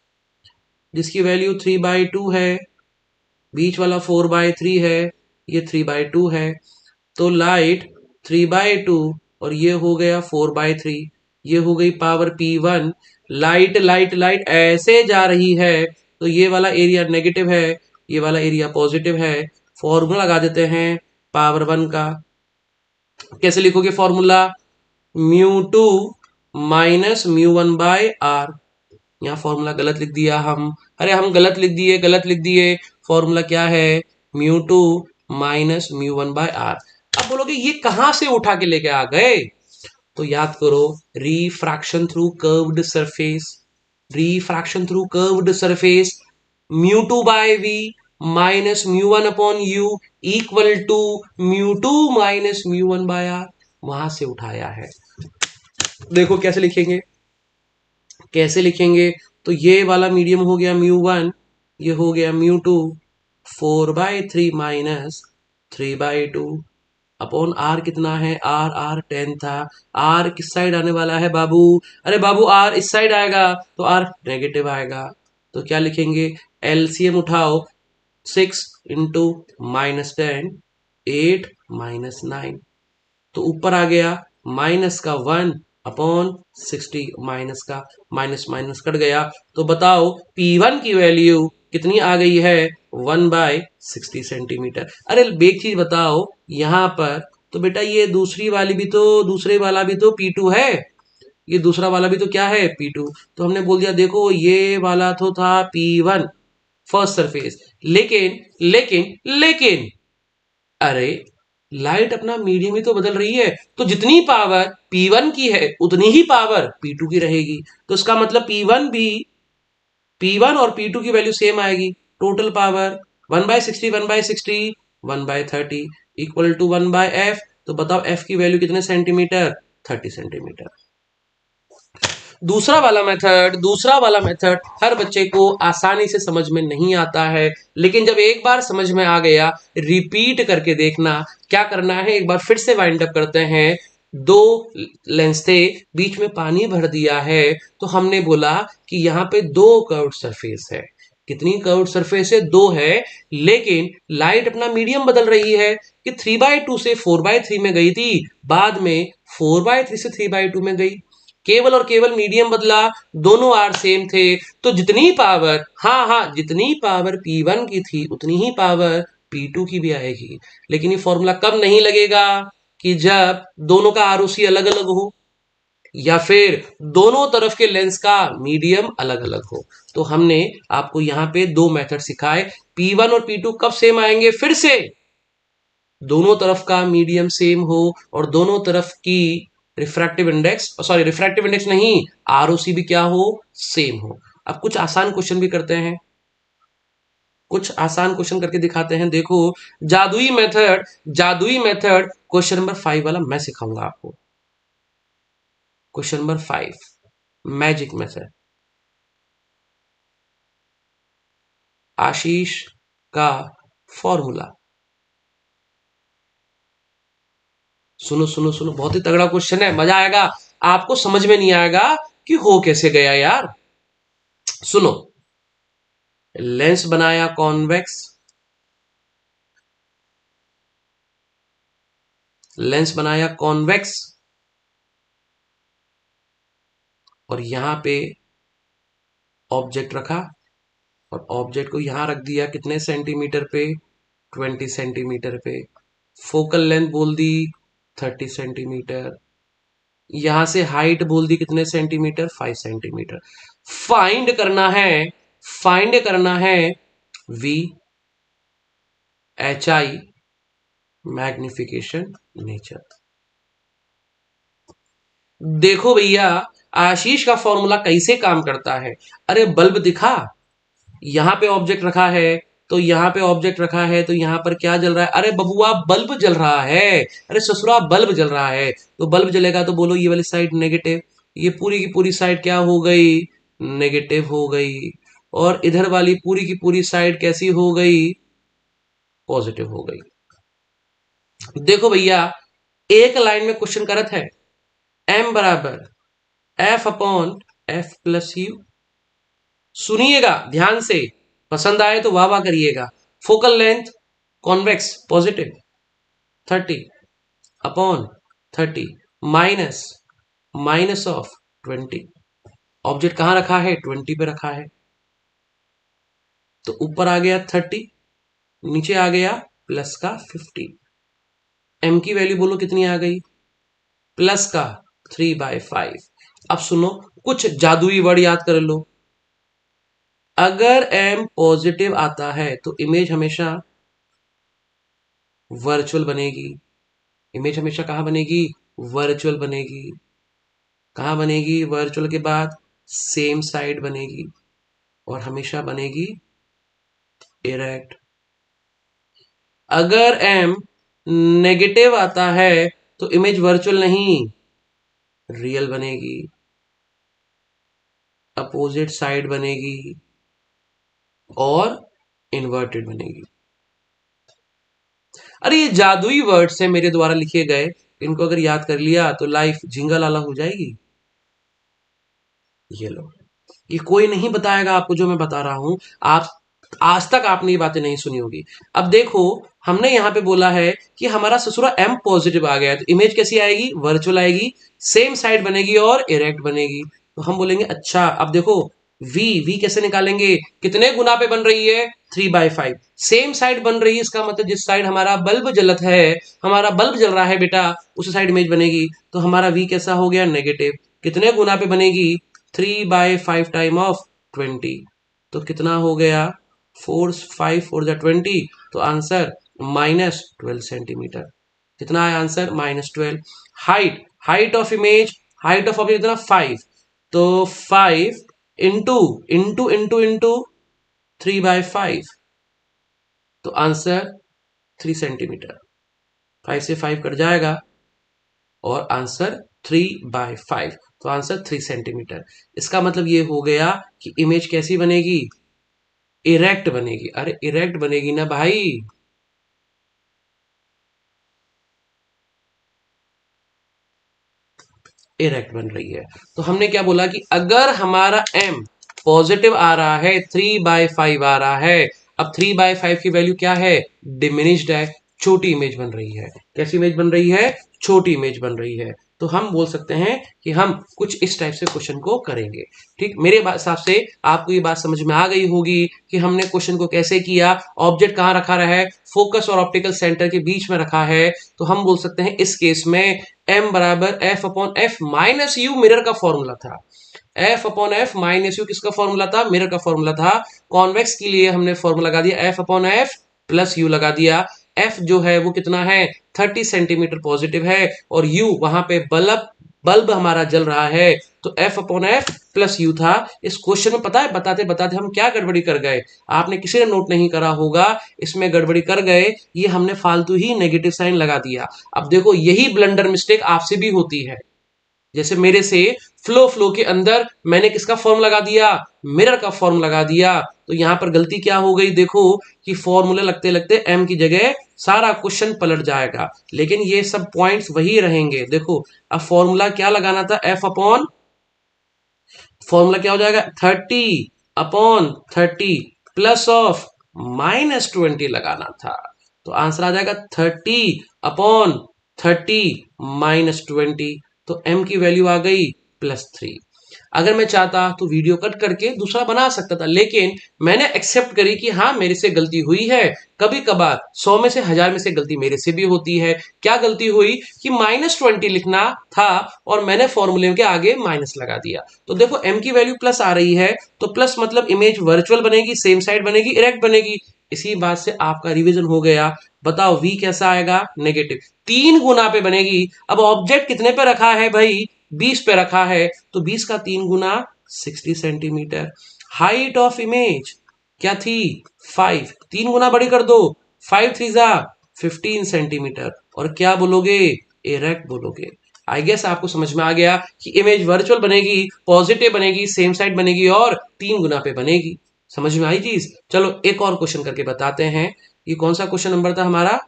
जिसकी वैल्यू 3/2 है, बीच वाला 4/3 है, ये 3/2 है। तो लाइट 3/2 और ये हो गया 4/3, ये हो गई power P1। Light light light ऐसे जा रही है, तो ये वाला एरिया नेगेटिव है, ये वाला एरिया पॉजिटिव है। फॉर्मूला लगा देते हैं पावर 1 का। कैसे लिखोगे फॉर्मूला μ2 माइनस μ1/r। यहाँ फॉर्मूला गलत लिख दिया हम, अरे हम गलत लिख दिए, गलत लिख दिए। फॉर्मूला क्या है μ2 माइनस μ1/r। अब बोलोगे ये कहां से उठा के लेके आ गए? तो याद करो refraction through curved surface, refraction through curved surface μ2/v minus μ1/u equal to μ2 minus μ1/r, वहां से उठाया है। देखो कैसे लिखेंगे, कैसे लिखेंगे, तो ये वाला मीडियम हो गया μ1, ये हो गया μ2, 4/3 माइनस 3/2 अपॉन आर कितना है, आर आर 10 था। आर किस साइड आने वाला है बाबू? अरे बाबू आर इस साइड आएगा, तो आर नेगेटिव आएगा। तो क्या लिखेंगे, एलसीएम उठाओ 6 इंटू -10 8 -9, तो ऊपर आ गया माइनस का 1 अपॉन 60, माइनस का माइनस माइनस कट गया। तो बताओ P1 की वैल्यू कितनी आ गई है 1/60 सेंटीमीटर। अरे एक चीज बताओ यहां पर, तो बेटा ये दूसरी वाली भी तो, दूसरे वाला भी तो P2 है, ये दूसरा वाला भी तो क्या है P2। तो हमने बोल दिया देखो ये वाला तो था P1 फर्स्ट सरफेस, लेकिन लेकिन लेकिन अरे लाइट अपना मीडियम ही तो बदल रही है, तो जितनी पावर P1 की है उतनी ही पावर P2 की रहेगी। तो इसका मतलब P1 और P2 की वैल्यू सेम आएगी। Total power 1/60 1/60 1/30 equal to 1/f। तो बताओ f की वैल्यू कितने सेंटीमीटर, 30 सेंटीमीटर। दूसरा वाला मेथड हर बच्चे को आसानी से समझ में नहीं आता है, लेकिन जब एक बार समझ में आ गया रिपीट करके देखना। क्या करना है, एक बार फिर से वाइंड अप करते हैं। दो लेंस थे, बीच में पानी भर दिया है, तो हमने बोला कि यहाँ पे दो कर्व्ड सरफेस है। कितनी कर्व्ड सरफेस है, दो है, लेकिन लाइट अपना मीडियम बदल रही है कि 3/2 से 4/3 में गई थी, बाद में 4/3 से 3/2 में गई। केवल और केवल मीडियम बदला, दोनों आर सेम थे। तो जितनी पावर, हाँ हाँ जितनी पावर P1 की थी उतनी ही पावर P2 की भी आएगी। लेकिन ये फॉर्मूला कब नहीं लगेगा, कि जब दोनों का आरओसी अलग अलग हो या फिर दोनों तरफ के लेंस का मीडियम अलग अलग हो। तो हमने आपको यहां पे दो मेथड सिखाए। P1 और P2 कब सेम आएंगे? फिर से दोनों तरफ का मीडियम सेम हो और दोनों तरफ की refractive index, sorry refractive index नहीं, आरओसी भी क्या हो? सेम हो। अब कुछ आसान क्वेश्चन भी करते हैं, कुछ आसान क्वेश्चन करके दिखाते हैं। देखो, जादुई मेथड क्वेश्चन नंबर 5 वाला मैं सिखाऊंगा आपको। Question number 5, magic method. Ashish का फॉर्मूला। सुनो सुनो सुनो, बहुत ही तगड़ा क्वेश्चन है, मजा आएगा। आपको समझ में नहीं आएगा कि हो कैसे गया यार। सुनो, लेंस बनाया कॉन्वेक्स, लेंस बनाया कॉन्वेक्स और यहां पे ऑब्जेक्ट रखा और ऑब्जेक्ट को यहां रख दिया कितने सेंटीमीटर पे? 20 सेंटीमीटर पे। फोकल लेंथ बोल दी 30 सेंटीमीटर। यहां से हाइट बोल दी कितने सेंटीमीटर? 5 सेंटीमीटर। फाइंड करना है, फाइंड करना है V H I magnification nature. देखो भैया, आशीष का फॉर्मूला कैसे काम करता है। अरे बल्ब दिखा, यहां पे ऑब्जेक्ट रखा है, तो यहां पे ऑब्जेक्ट रखा है, तो यहां पर क्या जल रहा है? अरे बबुआ बल्ब जल रहा है। अरे ससुरा बल्ब जल रहा है। तो बल्ब जलेगा तो बोलो ये वाली साइड नेगेटिव, ये पूरी की पूरी साइड क्या हो गई? नेगेटिव हो गई। और इधर वाली पूरी की पूरी साइड कैसी हो गई? पॉजिटिव हो गई। देखो भैया, एक लाइन में क्वेश्चन करत है, एम बराबर F upon F plus you. सुनिएगा ध्यान से, पसंद आए तो वाह वाह करिएगा। Focal length convex positive 30 upon 30 minus minus of 20। Object कहां रखा है? 20 पे रखा है, तो ऊपर आ गया 30, नीचे आ गया प्लस का 50। एम की वैल्यू बोलो कितनी आ गई? प्लस का 3/5। अब सुनो, कुछ जादुई वर्ड याद कर लो। अगर एम पॉजिटिव आता है तो इमेज हमेशा वर्चुअल बनेगी। इमेज हमेशा कहां बनेगी? वर्चुअल बनेगी। कहां बनेगी? वर्चुअल के बाद सेम साइड बनेगी और हमेशा बनेगी इरेक्ट। अगर एम नेगेटिव आता है तो इमेज वर्चुअल नहीं, रियल बनेगी, अपोजिट साइड बनेगी और इन्वर्टेड बनेगी। अरे ये जादुई वर्ड्स है मेरे द्वारा लिखे गए, इनको अगर याद कर लिया तो लाइफ झिंगा लाला हो जाएगी। ये लो, ये कोई नहीं बताएगा आपको जो मैं बता रहा हूं। आप आज तक आपने ये बातें नहीं सुनी होगी। अब देखो, हमने यहां पे बोला है कि हमारा ससुरा एम पॉजिटिव आ गया है, तो इमेज कैसी आएगी? वर्चुअल आएगी, सेम साइड बनेगी और इरेक्ट बनेगी। तो हम बोलेंगे अच्छा, अब देखो वी वी कैसे निकालेंगे? कितने गुना पे बन रही है? 3/5। सेम साइड बन रही है, इसका मतलब जिस साइड हमारा बल्ब जलत है, हमारा बल्ब जल रहा है बेटा, उस साइड इमेज बनेगी। तो हमारा वी कैसा हो गया? नेगेटिव। कितने गुना पे बनेगी? 3/5 टाइम ऑफ 20। तो कितना हो गया? 4 5 4 20। तो आंसर -12 सेंटीमीटर। कितना है answer? -12। Height, height of image, height of object कितना? 5। तो 5 इंटू इंटू इंटू इंटू 3/5, तो आंसर 3 सेंटीमीटर। 5 से 5 कट जाएगा और आंसर 3/5। तो आंसर 3 सेंटीमीटर। इसका मतलब ये हो गया कि इमेज कैसी बनेगी? इरेक्ट बनेगी। अरे इरेक्ट बनेगी ना भाई। इरेक्ट बन रही है। तो हमने क्या बोला कि अगर हमारा एम पॉजिटिव आ रहा है, 3/5 आ रहा है, अब 3/5 की वैल्यू क्या है? डिमिनिश्ड है, छोटी इमेज बन रही है। कैसी इमेज बन रही है? छोटी इमेज बन रही है। तो हम बोल सकते हैं कि हम कुछ इस टाइप से क्वेश्चन को करेंगे। ठीक, मेरे हिसाब से आपको ये बात समझ में आ गई होगी कि हमने क्वेश्चन को कैसे किया। ऑब्जेक्ट कहाँ रखा रहा है, फोकस और ऑप्टिकल सेंटर के बीच में रखा है। तो हम बोल सकते हैं इस केस में m बराबर F upon F minus you mirror का फॉर्मूला था। F upon F minus you किसका फॉर्मूला था, मिरर का फॉर्मूला था। कॉन्वेक्स के लिए हमने फॉर्मूला लगा दिया F upon F plus you लगा दिया। एफ जो है वो कितना है, 30 सेंटीमीटर पॉजिटिव है, और यू वहां पे बल्ब बल्ब हमारा जल रहा है, तो F upon F plus you था। इस क्वेश्चन में पता है बताते बताते हम क्या गड़बड़ी कर गए, आपने किसी ने नोट नहीं करा होगा, इसमें गड़बड़ी कर गए, ये हमने फालतू ही नेगेटिव साइन लगा दिया। अब देखो यही ब्लंडर मिस्टेक आपसे भी होती है। जैसे मेरे से फ्लो के अंदर मैंने किसका फॉर्म लगा दिया, मिरर का फॉर्म लगा दिया। तो यहां पर गलती क्या हो गई, देखो कि फॉर्मूला लगते लगते एम की जगह सारा क्वेश्चन पलट जाएगा, लेकिन ये सब पॉइंट्स वही रहेंगे। देखो अब फॉर्मूला क्या लगाना था, एफ अपॉन, फॉर्मूला क्या हो जाएगा 30/30 प्लस ऑफ -20 लगाना था। तो आंसर आ जाएगा 30/30 -20। तो m की वैल्यू आ गई +3। अगर मैं चाहता तो वीडियो कट करके दूसरा बना सकता था, लेकिन मैंने एक्सेप्ट करी कि हाँ मेरे से गलती हुई है। कभी कभार 100 में से 1000 में से गलती मेरे से भी होती है। क्या गलती हुई कि -20 लिखना था और मैंने फॉर्मूले के आगे माइनस लगा दिया। तो देखो m की वैल्यू प्लस आ रही है, तो प्लस मतलब इमेज वर्चुअल बनेगी, सेम साइड बनेगी, इरेक्ट बनेगी। इसी बात से आपका रिवीजन हो गया। बताओ v कैसा आएगा, नेगेटिव, 3 गुना पे बनेगी। अब ऑब्जेक्ट कितने पे रखा है भाई, 20 पे रखा है, तो 20 का 3 गुना 60 सेंटीमीटर। हाइट ऑफ इमेज क्या थी 5, 3 गुना बड़ी कर दो, 5 3 जा 15 सेंटीमीटर। और क्या बोलोगे, इरेक्ट बोलोगे। आई गेस आपको समझ में आ गया कि इमेज वर्चुअल बनेगी, पॉजिटिव बनेगी, सेम साइड बनेगी और 3 गुना पे बनेगी। समझ में आई चीज। चलो एक और क्वेश्चन करके बताते हैं। ये कौन सा क्वेश्चन नंबर था हमारा,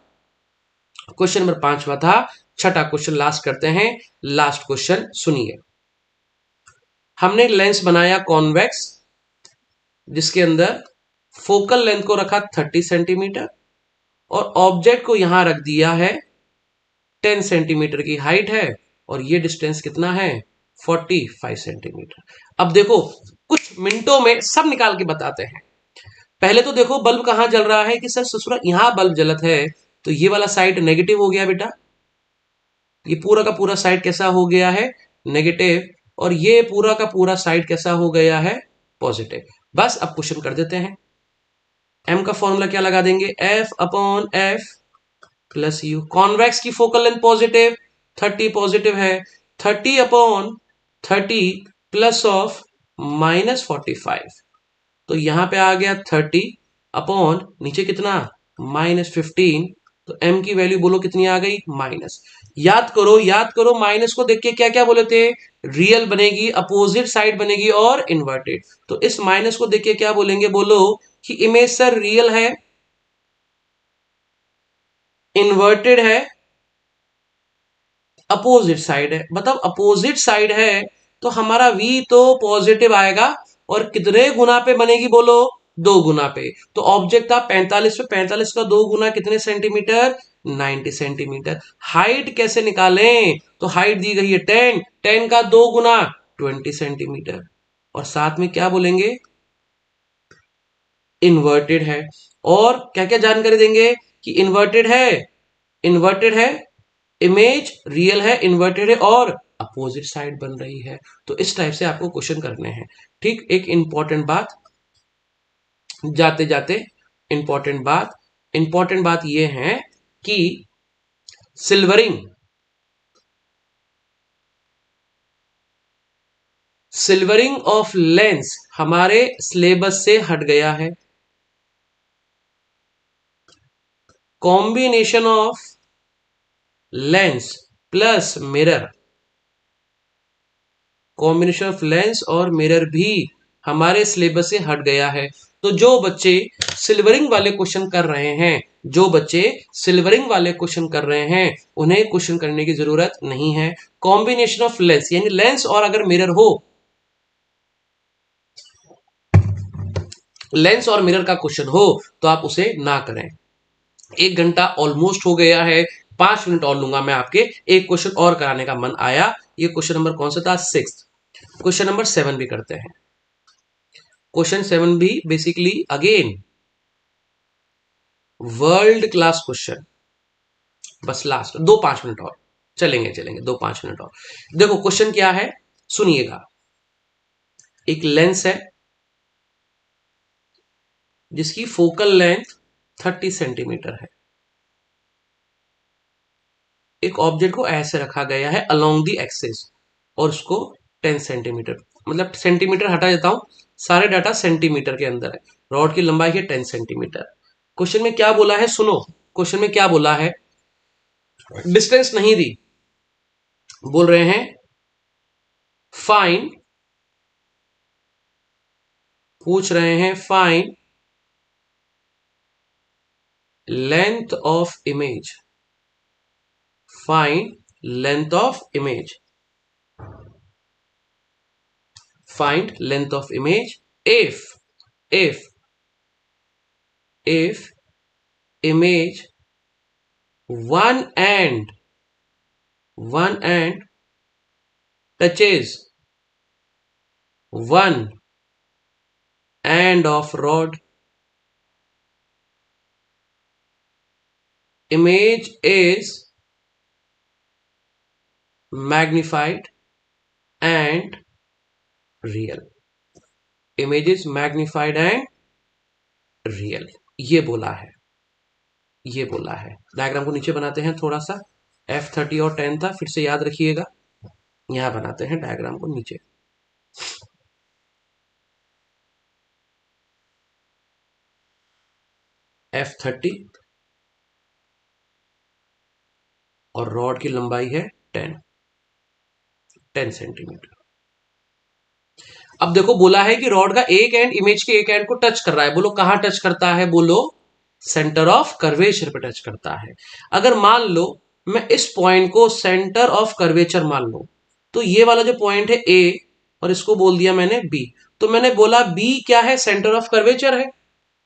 क्वेश्चन नंबर 5वां था। छठा क्वेश्चन लास्ट करते हैं। लास्ट क्वेश्चन सुनिए। हमने लेंस बनाया कॉन्वेक्स, जिसके अंदर फोकल लेंथ को रखा 30 सेंटीमीटर और ऑब्जेक्ट को यहां रख दिया है 10 सेंटीमीटर की हाइट है, और ये डिस्टेंस कितना है 45 सेंटीमीटर। अब देखो कुछ मिनटों में सब निकाल के बताते हैं। पहले तो देखो बल्ब कहां जल रहा है कि सर ससुरा यहां बल्ब जलत है, तो ये वाला साइड नेगेटिव हो गया बेटा, ये पूरा का पूरा साइड कैसा हो गया है नेगेटिव, और ये पूरा का पूरा साइड कैसा हो गया है पॉजिटिव। बस अब क्वेश्चन कर देते हैं। m का फॉर्मूला क्या लगा देंगे, f upon F plus you. Convex की फोकल लेंथ पॉजिटिव, 30 पॉजिटिव है, 30/30 प्लस ऑफ -45। तो यहां पे आ गया 30 अपॉन नीचे कितना -15। तो m की वैल्यू बोलो कितनी आ गई माइनस। याद करो माइनस को देख के क्या क्या बोले थे, रियल बनेगी, अपोजिट साइड बनेगी और इन्वर्टेड। तो इस माइनस को देख के क्या बोलेंगे, बोलो कि इमेज सर रियल है, इन्वर्टेड है, अपोजिट साइड है। मतलब अपोजिट साइड है तो हमारा v तो पॉजिटिव आएगा, और कितने गुना पे बनेगी बोलो, 2 गुना पे। तो ऑब्जेक्ट था 45 पे, 45 का 2 गुना कितने सेंटीमीटर, 90 सेंटीमीटर। हाइट कैसे निकालें, तो हाइट दी गई है 10, 10 का 2 गुना 20 सेंटीमीटर, और साथ में क्या बोलेंगे इन्वर्टेड है। और क्या क्या जानकारी देंगे कि इन्वर्टेड है, इमेज रियल है, इन्वर्टेड है और अपोजिट साइड बन रही है। तो इस टाइप से आपको क्वेश्चन करने हैं। ठीक, एक इंपॉर्टेंट बात जाते जाते, इंपॉर्टेंट बात यह है कि सिल्वरिंग ऑफ लेंस हमारे सिलेबस से हट गया है। Combination of lens plus mirror, combination of lens और मिरर भी हमारे सिलेबस से हट गया है। तो जो बच्चे सिल्वरिंग वाले क्वेश्चन कर रहे हैं, कर रहे हैं, उन्हें क्वेश्चन करने की जरूरत नहीं है। कॉम्बिनेशन ऑफ लेंस यानी लेंस और अगर मिरर हो, लेंस और मिरर का क्वेश्चन हो तो आप उसे ना करें। 1 घंटा ऑलमोस्ट हो गया है, 5 मिनट और लूंगा मैं आपके, एक क्वेश्चन और कराने का मन आया। ये क्वेश्चन नंबर कौन सा था? 6। क्वेश्चन नंबर 7 भी करते हैं। क्वेश्चन 7 भी basically again world class question. बस लास्ट 2-5 मिनट और चलेंगे, चलेंगे 2-5 मिनट और। देखो क्वेश्चन क्या है, सुनिएगा। एक लेंस है जिसकी फोकल लेंथ 30 सेंटीमीटर है। एक ऑब्जेक्ट को ऐसे रखा गया है अलोंग दी एक्सिस, और उसको 10 सेंटीमीटर, मतलब सेंटीमीटर हटा देता हूं, सारे डाटा सेंटीमीटर के अंदर है। रॉड की लंबाई है 10 सेंटीमीटर। क्वेश्चन में क्या बोला है सुनो, क्वेश्चन में क्या बोला है, डिस्टेंस नहीं दी, बोल रहे हैं फाइन, पूछ रहे हैं fine length of image, find length of image, find length of image if image one end touches one end of rod, image is magnified and real, image is magnified and real, ये बोला है, ये बोला है। Diagram को नीचे बनाते हैं थोड़ा सा, F30 और 10 था, फिर से याद रखिएगा। यहां बनाते हैं डायग्राम को नीचे। F30 और रॉड की लंबाई है 10 सेंटीमीटर। अब देखो बोला है कि रॉड का एक एंड इमेज के एक एंड को टच कर रहा है। बोलो कहां टच करता है? बोलो सेंटर ऑफ कर्वेचर पे टच करता है। अगर मान लो मैं इस पॉइंट को सेंटर ऑफ कर्वेचर मान लूं, तो ये वाला जो पॉइंट है ए, और इसको बोल दिया मैंने बी, तो मैंने बोला बी क्या है? सेंटर ऑफ कर्वेचर है।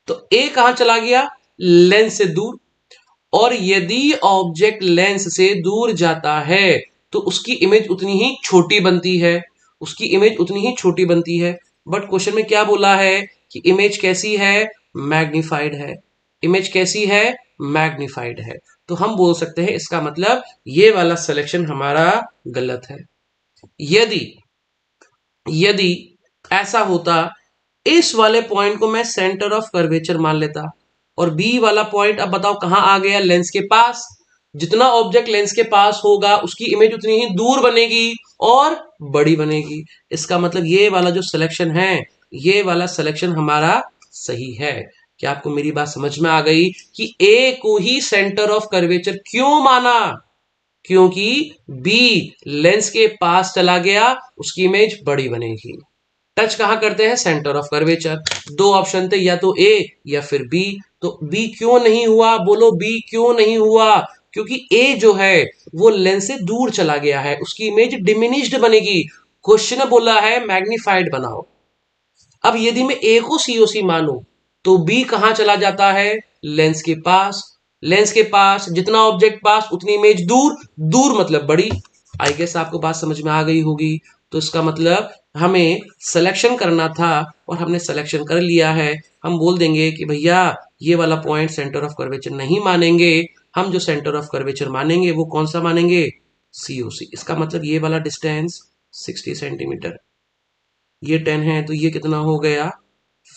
तो ए कहां चला गया? लेंस से दूर। और यदि ऑब्जेक्ट लेंस से दूर जाता है तो उसकी इमेज उतनी ही छोटी बनती है, उसकी इमेज उतनी ही छोटी बनती है। बट क्वेश्चन में क्या बोला है कि इमेज कैसी है? मैग्निफाइड है। इमेज कैसी है? मैग्निफाइड है। तो हम बोल सकते हैं इसका मतलब ये वाला सिलेक्शन हमारा गलत है। यदि यदि ऐसा होता, इस वाले पॉइंट को मैं सेंटर ऑफ कर्वेचर मान लेता, और बी वाला पॉइंट अब बताओ कहां आ गया? लेंस के पास। जितना ऑब्जेक्ट लेंस के पास होगा उसकी इमेज उतनी ही दूर बनेगी और बड़ी बनेगी। इसका मतलब ये वाला जो सिलेक्शन है, ये वाला सिलेक्शन हमारा सही है। क्या आपको मेरी बात समझ में आ गई कि ए को ही सेंटर ऑफ कर्वेचर क्यों माना? क्योंकि बी लेंस के पास चला गया, उसकी इमेज बड़ी बनेगी। टच कहां करते हैं? Centre of curvature. दो ऑप्शन थे, या तो ए या फिर बी। तो बी क्यों नहीं हुआ? बोलो बी क्यों नहीं हुआ? क्योंकि ए जो है वो लेंस से दूर चला गया है, उसकी इमेज डिमिनिश्ड बनेगी। क्वेश्चन बोला है मैग्निफाइड बनाओ। अब यदि मैं ए को सीओसी मानूं तो बी कहां चला जाता है? लेंस के पास। लेंस के पास जितना ऑब्जेक्ट पास उतनी इमेज दूर, दूर मतलब बड़ी। आई गेस आपको बात समझ में आ गई होगी। तो इसका मतलब हमें सिलेक्शन करना था और हमने सिलेक्शन कर लिया है। हम बोल देंगे कि भैया ये वाला पॉइंट सेंटर ऑफ कर्वेचर नहीं मानेंगे, हम जो सेंटर ऑफ कर्वेचर मानेंगे वो कौन सा मानेंगे? सीओसी। इसका मतलब ये वाला डिस्टेंस 60 सेंटीमीटर, ये 10 है तो ये कितना हो गया?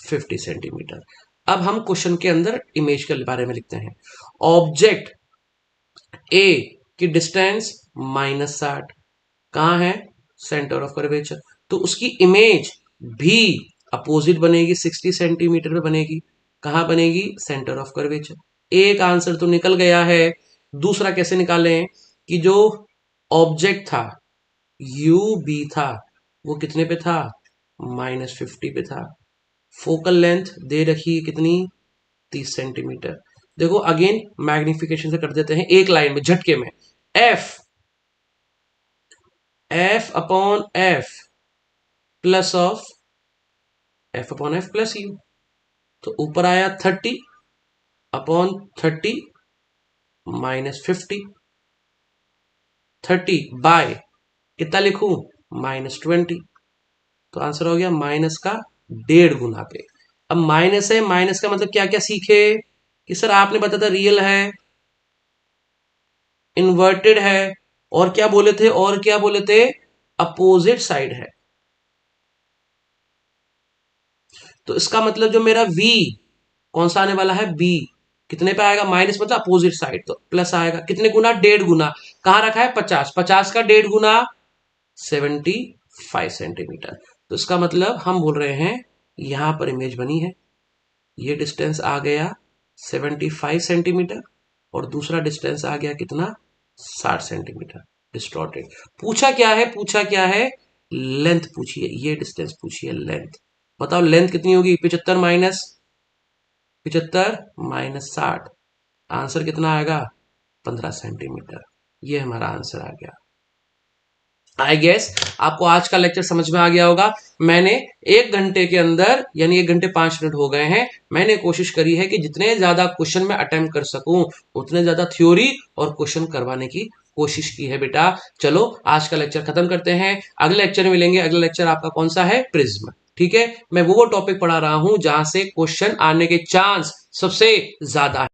50 सेंटीमीटर। अब हम क्वेश्चन के अंदर इमेज के बारे में लिखते हैं। ऑब्जेक्ट ए की डिस्टेंस -60, कहां है? Centre of curvature. तो उसकी इमेज भी अपोजिट बनेगी, 60 सेंटीमीटर पे बनेगी। कहां बनेगी? Centre of curvature. एक आंसर तो निकल गया है। दूसरा कैसे निकालें कि जो ऑब्जेक्ट था यू बी था वो कितने पे था? -50 पे था। फोकल लेंथ दे रखी है कितनी? 30 सेंटीमीटर। देखो अगेन मैग्निफिकेशन से कर देते हैं एक लाइन में झटके में। F F upon F plus of F upon F plus you, तो ऊपर आया 30 अपॉन 30 -50। 30 बाय कितना लिखूं, -20। तो आंसर हो गया माइनस का 1.5 गुना पे। अब माइनस है, माइनस का मतलब क्या क्या सीखे कि सर आपने बताया था रियल है, इन्वर्टेड है, और क्या बोले थे, और क्या बोले थे, अपोजिट साइड है। तो इसका मतलब जो मेरा v कौन सा आने वाला है, b कितने पे आएगा, माइनस मतलब अपोजिट साइड, तो प्लस आएगा, कितने गुना, 1.5 गुना। कहां रखा है, 50, 50 का 1.5 गुना 75 सेंटीमीटर। तो इसका मतलब हम बोल रहे हैं यहां पर इमेज बनी है, ये डिस्टेंस आ गया 75 सेंटीमीटर, और दूसरा डिस्टेंस आ गया कितना, 60 सेंटीमीटर डिस्टॉर्टेड। पूछा क्या है, पूछा क्या है, लेंथ पूछिए, ये डिस्टेंस पूछिए, लेंथ बताओ लेंथ कितनी होगी, 75 - 60, आंसर कितना आएगा, 15 सेंटीमीटर। ये हमारा आंसर आ गया। आई गेस आपको आज का लेक्चर समझ में आ गया होगा। मैंने 1 घंटे के अंदर, यानी 1 घंटे 5 मिनट हो गए हैं, मैंने कोशिश करी है कि जितने ज्यादा क्वेश्चन में अटेम्प्ट कर सकूं उतने ज्यादा थ्योरी और क्वेश्चन करवाने की कोशिश की है बेटा। चलो आज का लेक्चर खत्म करते हैं, अगले लेक्चर में मिलेंगे। अगला लेक्चर आपका कौन सा है, प्रिज्म। ठीक है, मैं वो टॉपिक पढ़ा रहा हूं जहां से क्वेश्चन आने के चांस सबसे ज्यादा है।